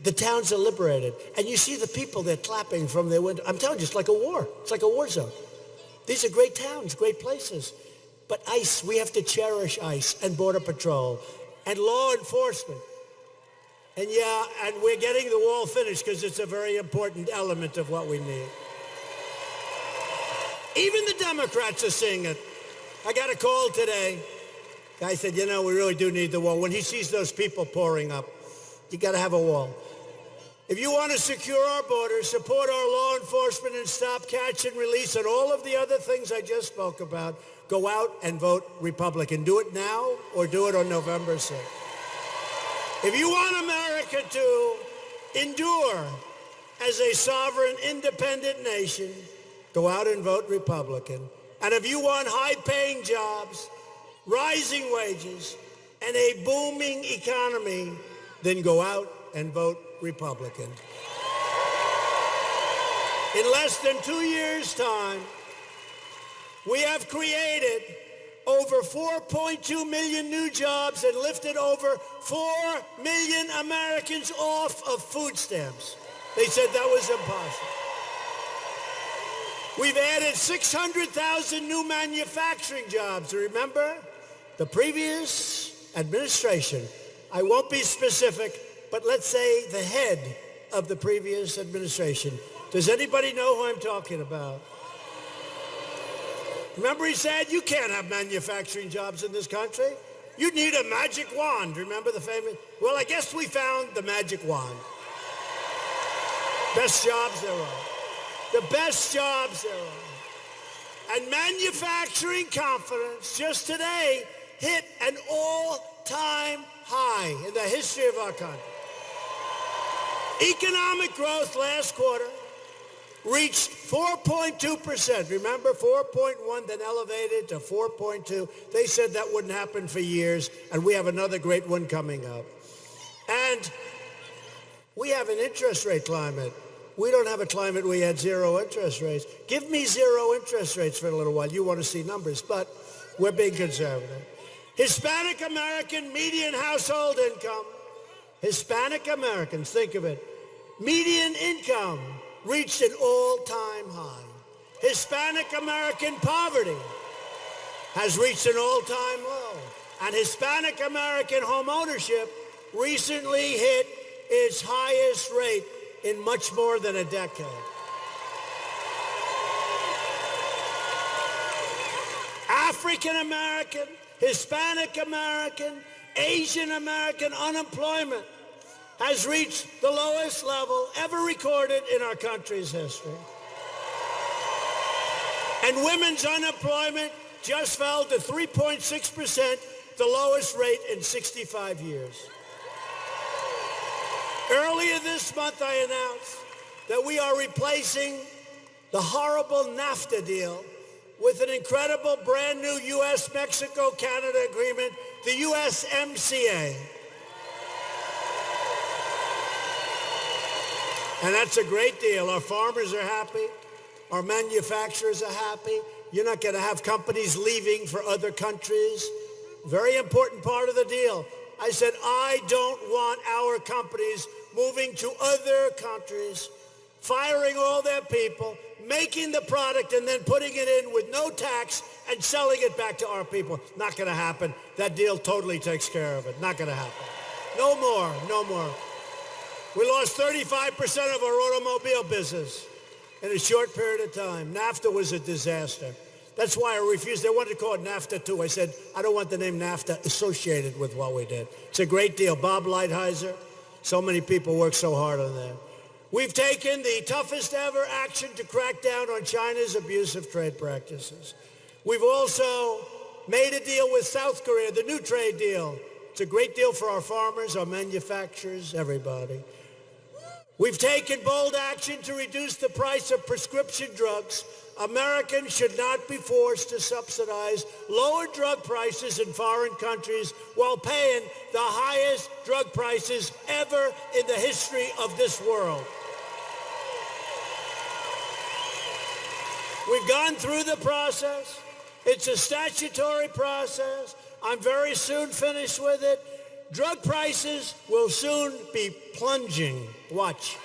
the towns are liberated. And you see the people, they're clapping from their window. I'm telling you, it's like a war. It's like a war zone. These are great towns, great places. But ICE, we have to cherish ICE and Border Patrol and law enforcement. And yeah, and we're getting the wall finished because it's a very important element of what we need. Even the Democrats are seeing it. I got a call today. Guy said, you know, we really do need the wall. When he sees those people pouring up, you got to have a wall. If you want to secure our borders, support our law enforcement and stop, catch, and release, and all of the other things I just spoke about, go out and vote Republican. Do it now or do it on November 6th. If you want America to endure as a sovereign, independent nation, go out and vote Republican. And if you want high-paying jobs, rising wages, and a booming economy, then go out and vote Republican. In less than 2 years' time, we have created over 4.2 million new jobs and lifted over 4 million Americans off of food stamps. They said that was impossible. We've added 600,000 new manufacturing jobs. Remember, the previous administration, I won't be specific, but let's say the head of the previous administration. Does anybody know who I'm talking about? Remember, he said, you can't have manufacturing jobs in this country. You need a magic wand. Remember the famous? Well, I guess we found the magic wand. Best jobs there are. The best jobs there are. And manufacturing confidence just today hit an all-time high in the history of our country. Economic growth last quarter reached 4.2%. Remember, 4.1, then elevated to 4.2. They said that wouldn't happen for years, and we have another great one coming up. And we have an interest rate climate. We don't have a climate where we had zero interest rates. Give me zero interest rates for a little while. You want to see numbers, but we're being conservative. Hispanic American median household income. Hispanic Americans, think of it. Median income reached an all-time high. Hispanic American poverty has reached an all-time low. And Hispanic American home ownership recently hit its highest rate in much more than a decade. African American, Hispanic American, Asian American unemployment has reached the lowest level ever recorded in our country's history. And women's unemployment just fell to 3.6%, the lowest rate in 65 years. Earlier this month, I announced that we are replacing the horrible NAFTA deal with an incredible brand new U.S.-Mexico-Canada agreement, the USMCA. And that's a great deal. Our farmers are happy. Our manufacturers are happy. You're not going to have companies leaving for other countries. Very important part of the deal. I said, I don't want our companies moving to other countries, firing all their people, making the product and then putting it in with no tax and selling it back to our people. Not going to happen. That deal totally takes care of it. Not going to happen. No more. No more. We lost 35% of our automobile business in a short period of time. NAFTA was a disaster. That's why I refused. They wanted to call it NAFTA too. I said, I don't want the name NAFTA associated with what we did. It's a great deal. Bob Lighthizer, so many people worked so hard on that. We've taken the toughest ever action to crack down on China's abusive trade practices. We've also made a deal with South Korea, the new trade deal. It's a great deal for our farmers, our manufacturers, everybody. We've taken bold action to reduce the price of prescription drugs. Americans should not be forced to subsidize lower drug prices in foreign countries while paying the highest drug prices ever in the history of this world. We've gone through the process. It's a statutory process. I'm very soon finished with it. Drug prices will soon be plunging. Watch.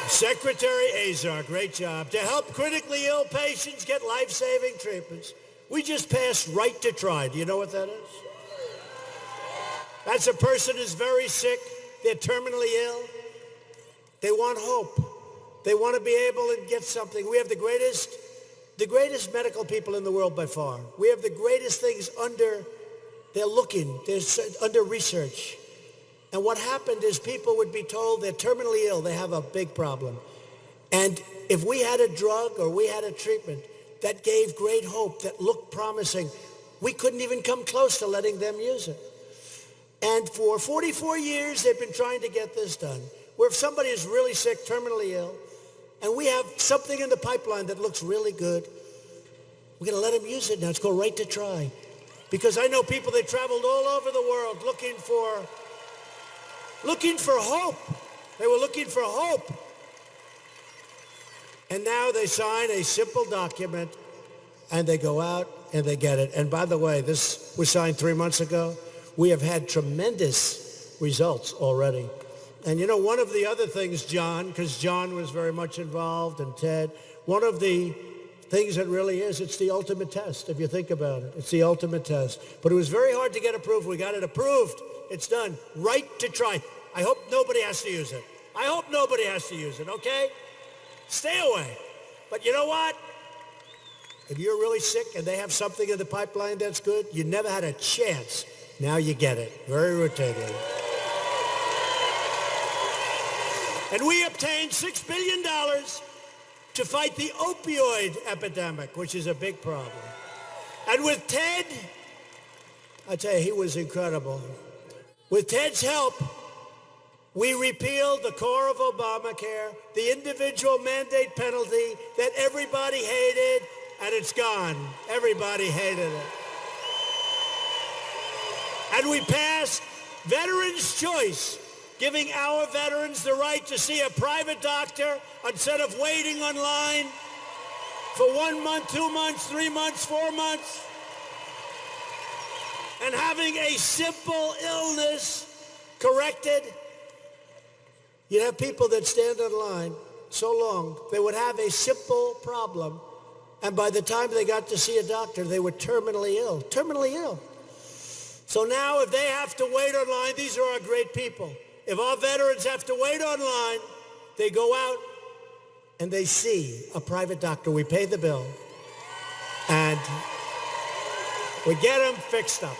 Secretary Azar, great job. To help critically ill patients get life-saving treatments, we just passed right to try. Do you know what that is? That's a person who's very sick. They're terminally ill. They want hope. They want to be able to get something. We have the greatest medical people in the world by far. We have the greatest things they're under research. And what happened is people would be told they're terminally ill, they have a big problem. And if we had a drug or we had a treatment that gave great hope, that looked promising, we couldn't even come close to letting them use it. And for 44 years, they've been trying to get this done, where if somebody is really sick, terminally ill, and we have something in the pipeline that looks really good, we're going to let them use it now. It's called Right to Try. Because I know people that traveled all over the world looking for hope. They were looking for hope. And now they sign a simple document, and they go out and they get it. And by the way, this was signed 3 months ago. We have had tremendous results already. And you know, one of the other things, John, because John was very much involved, and Ted, one of the things that really is, it's the ultimate test, if you think about it. It's the ultimate test. But it was very hard to get approved. We got it approved. It's done. Right to try. I hope nobody has to use it. I hope nobody has to use it, okay? Stay away. But you know what? If you're really sick and they have something in the pipeline that's good, you never had a chance. Now you get it. Very rotating. And we obtained $6 billion to fight the opioid epidemic, which is a big problem. And with Ted, I tell you, he was incredible. With Ted's help, we repealed the core of Obamacare, the individual mandate penalty that everybody hated, and it's gone. Everybody hated it. And we passed Veterans' Choice, giving our veterans the right to see a private doctor instead of waiting online for 1 month, 2 months, 3 months, 4 months, and having a simple illness corrected. You'd have people that stand in line so long, they would have a simple problem, and by the time they got to see a doctor, they were terminally ill. Terminally ill. So now if they have to wait online, these are our great people. If our veterans have to wait online, they go out and they see a private doctor. We pay the bill, and we get them fixed up.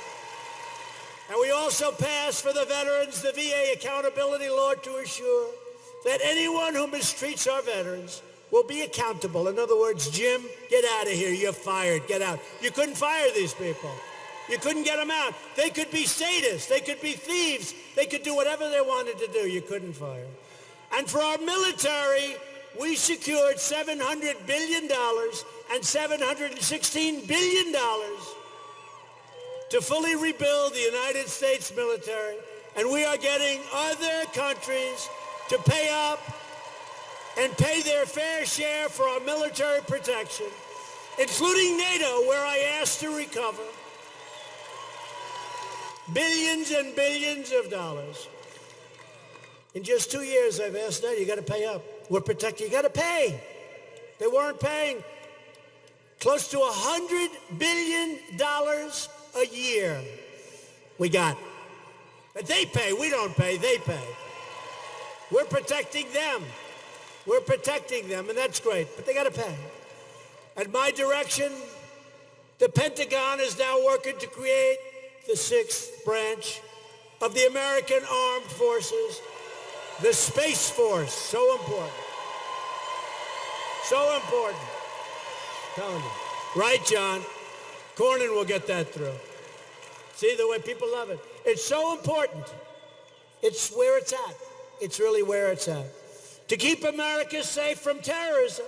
And we also pass for the veterans the VA accountability law to assure that anyone who mistreats our veterans will be accountable. In other words, Jim, get out of here. You're fired. Get out. You couldn't fire these people. You couldn't get them out. They could be sadists. They could be thieves. They could do whatever they wanted to do. You couldn't fire. And for our military, we secured $700 billion and $716 billion to fully rebuild the United States military. And we are getting other countries to pay up and pay their fair share for our military protection, including NATO, where I asked to recover billions and billions of dollars. In just 2 years, I've asked NATO, you got to pay up. We're protected. You got to pay. They weren't paying. Close to $100 billion a year we got. But they pay. We don't pay. They pay. We're protecting them. We're protecting them, and that's great. But they got to pay. At my direction, the Pentagon is now working to create the 6th branch of the American Armed Forces, the Space Force. So important. So important. Telling you. Right, John? Cornyn will get that through. See the way people love it. It's so important. It's where it's at. It's really where it's at. To keep America safe from terrorism,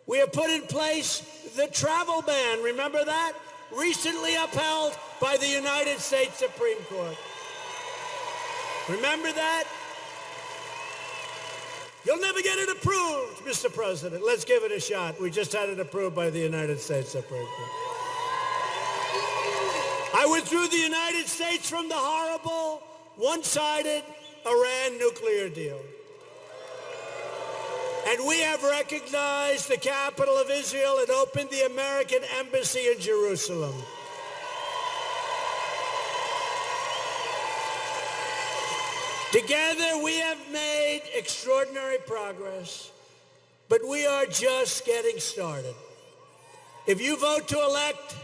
we have put in place the travel ban. Remember that? Recently upheld by the United States Supreme Court. Remember that? You'll never get it approved, Mr. President. Let's give it a shot. We just had it approved by the United States Supreme Court. I withdrew the United States from the horrible, one-sided Iran nuclear deal. And we have recognized the capital of Israel and opened the American embassy in Jerusalem. Together, we have made extraordinary progress, but we are just getting started. If you vote to elect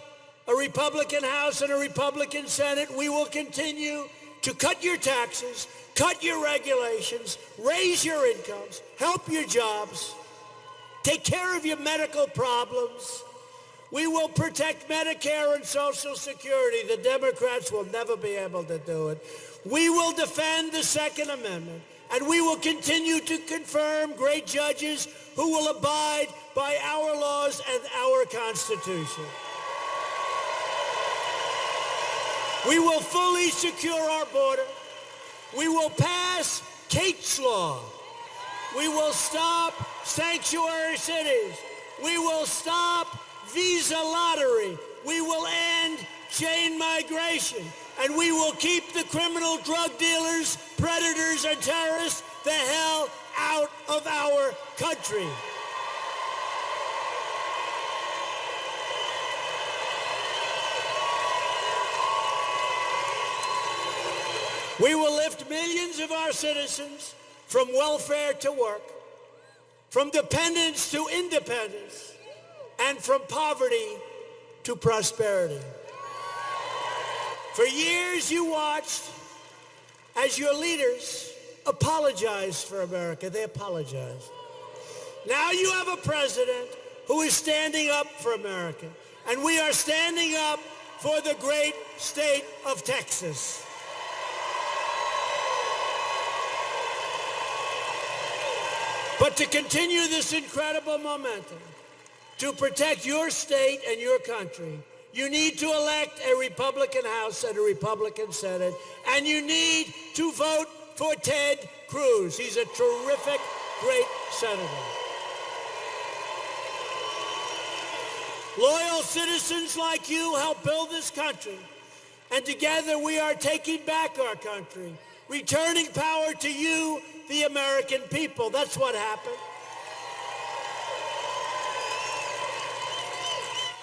a Republican House and a Republican Senate, we will continue to cut your taxes, cut your regulations, raise your incomes, help your jobs, take care of your medical problems. We will protect Medicare and Social Security. The Democrats will never be able to do it. We will defend the Second Amendment, and we will continue to confirm great judges who will abide by our laws and our Constitution. We will fully secure our border. We will pass Kate's Law. We will stop sanctuary cities. We will stop visa lottery. We will end chain migration. And we will keep the criminal drug dealers, predators, and terrorists the hell out of our country. We will lift millions of our citizens from welfare to work, from dependence to independence, and from poverty to prosperity. For years you watched as your leaders apologized for America. They apologized. Now you have a president who is standing up for America, and we are standing up for the great state of Texas. But to continue this incredible momentum, to protect your state and your country, you need to elect a Republican House and a Republican Senate, and you need to vote for Ted Cruz. He's a terrific, great senator. Loyal citizens like you help build this country, and together we are taking back our country, returning power to you, the American people. That's what happened.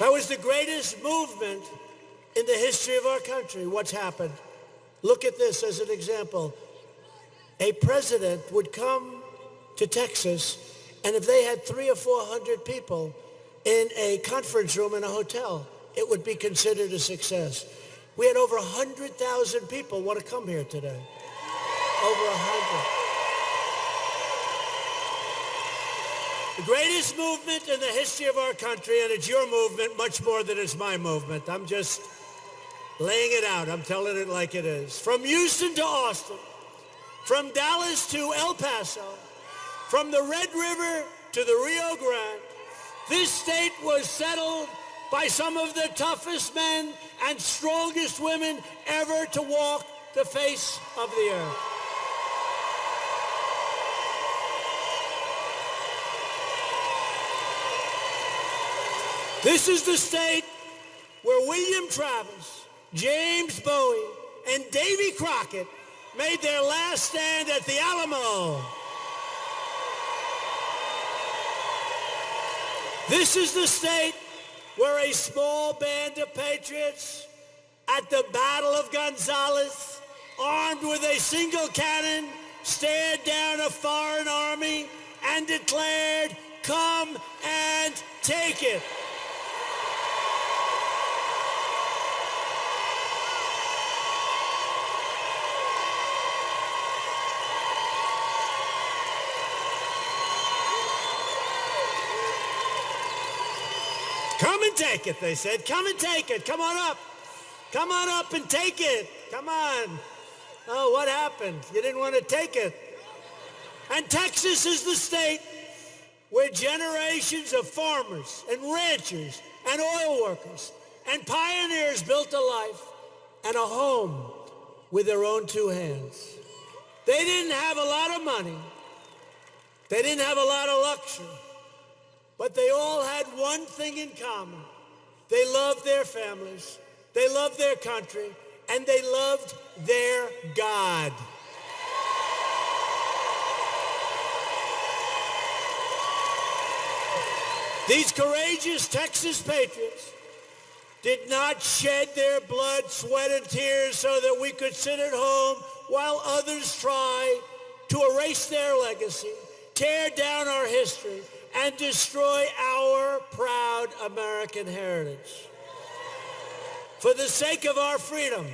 That was the greatest movement in the history of our country. What's happened? Look at this as an example. A president would come to Texas, and if they had 300 or 400 people in a conference room in a hotel, it would be considered a success. We had over 100,000 people want to come here today. Over 100. The greatest movement in the history of our country, and it's your movement much more than it's my movement. I'm just laying it out. I'm telling it like it is. From Houston to Austin, from Dallas to El Paso, from the Red River to the Rio Grande, this state was settled by some of the toughest men and strongest women ever to walk the face of the earth. This is the state where William Travis, James Bowie, and Davy Crockett made their last stand at the Alamo. This is the state where a small band of patriots at the Battle of Gonzales, armed with a single cannon, stared down a foreign army and declared, "Come and take it." Come and take it, they said. Come and take it. Come on up. Come on up and take it. Come on. Oh, what happened? You didn't want to take it. And Texas is the state where generations of farmers and ranchers and oil workers and pioneers built a life and a home with their own two hands. They didn't have a lot of money. They didn't have a lot of luxury. But they all had one thing in common. They loved their families, they loved their country, and they loved their God. These courageous Texas patriots did not shed their blood, sweat, and tears so that we could sit at home while others try to erase their legacy, tear down our history, and destroy our proud American heritage. For the sake of our freedom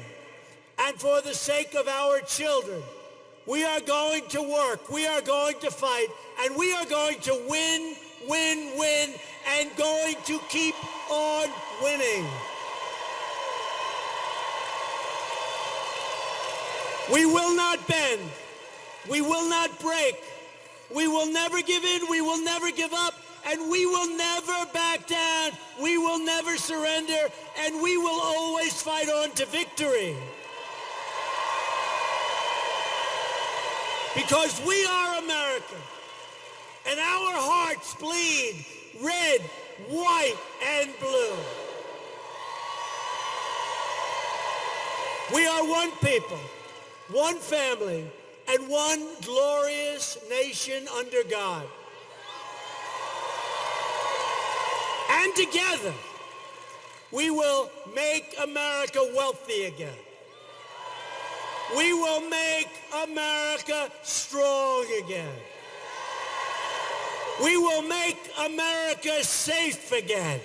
and for the sake of our children, we are going to work, we are going to fight, and we are going to win win, win, and going to keep on winning. We will not bend. We will not break. We will never give in. We will never give up. And we will never back down. We will never surrender. And we will always fight on to victory. Because we are America. And our hearts bleed red, white, and blue. We are one people, one family, and one glorious nation under God. And together, we will make America wealthy again. We will make America strong again. We will make America safe again.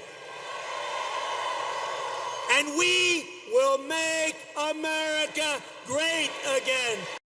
And we will make America great again.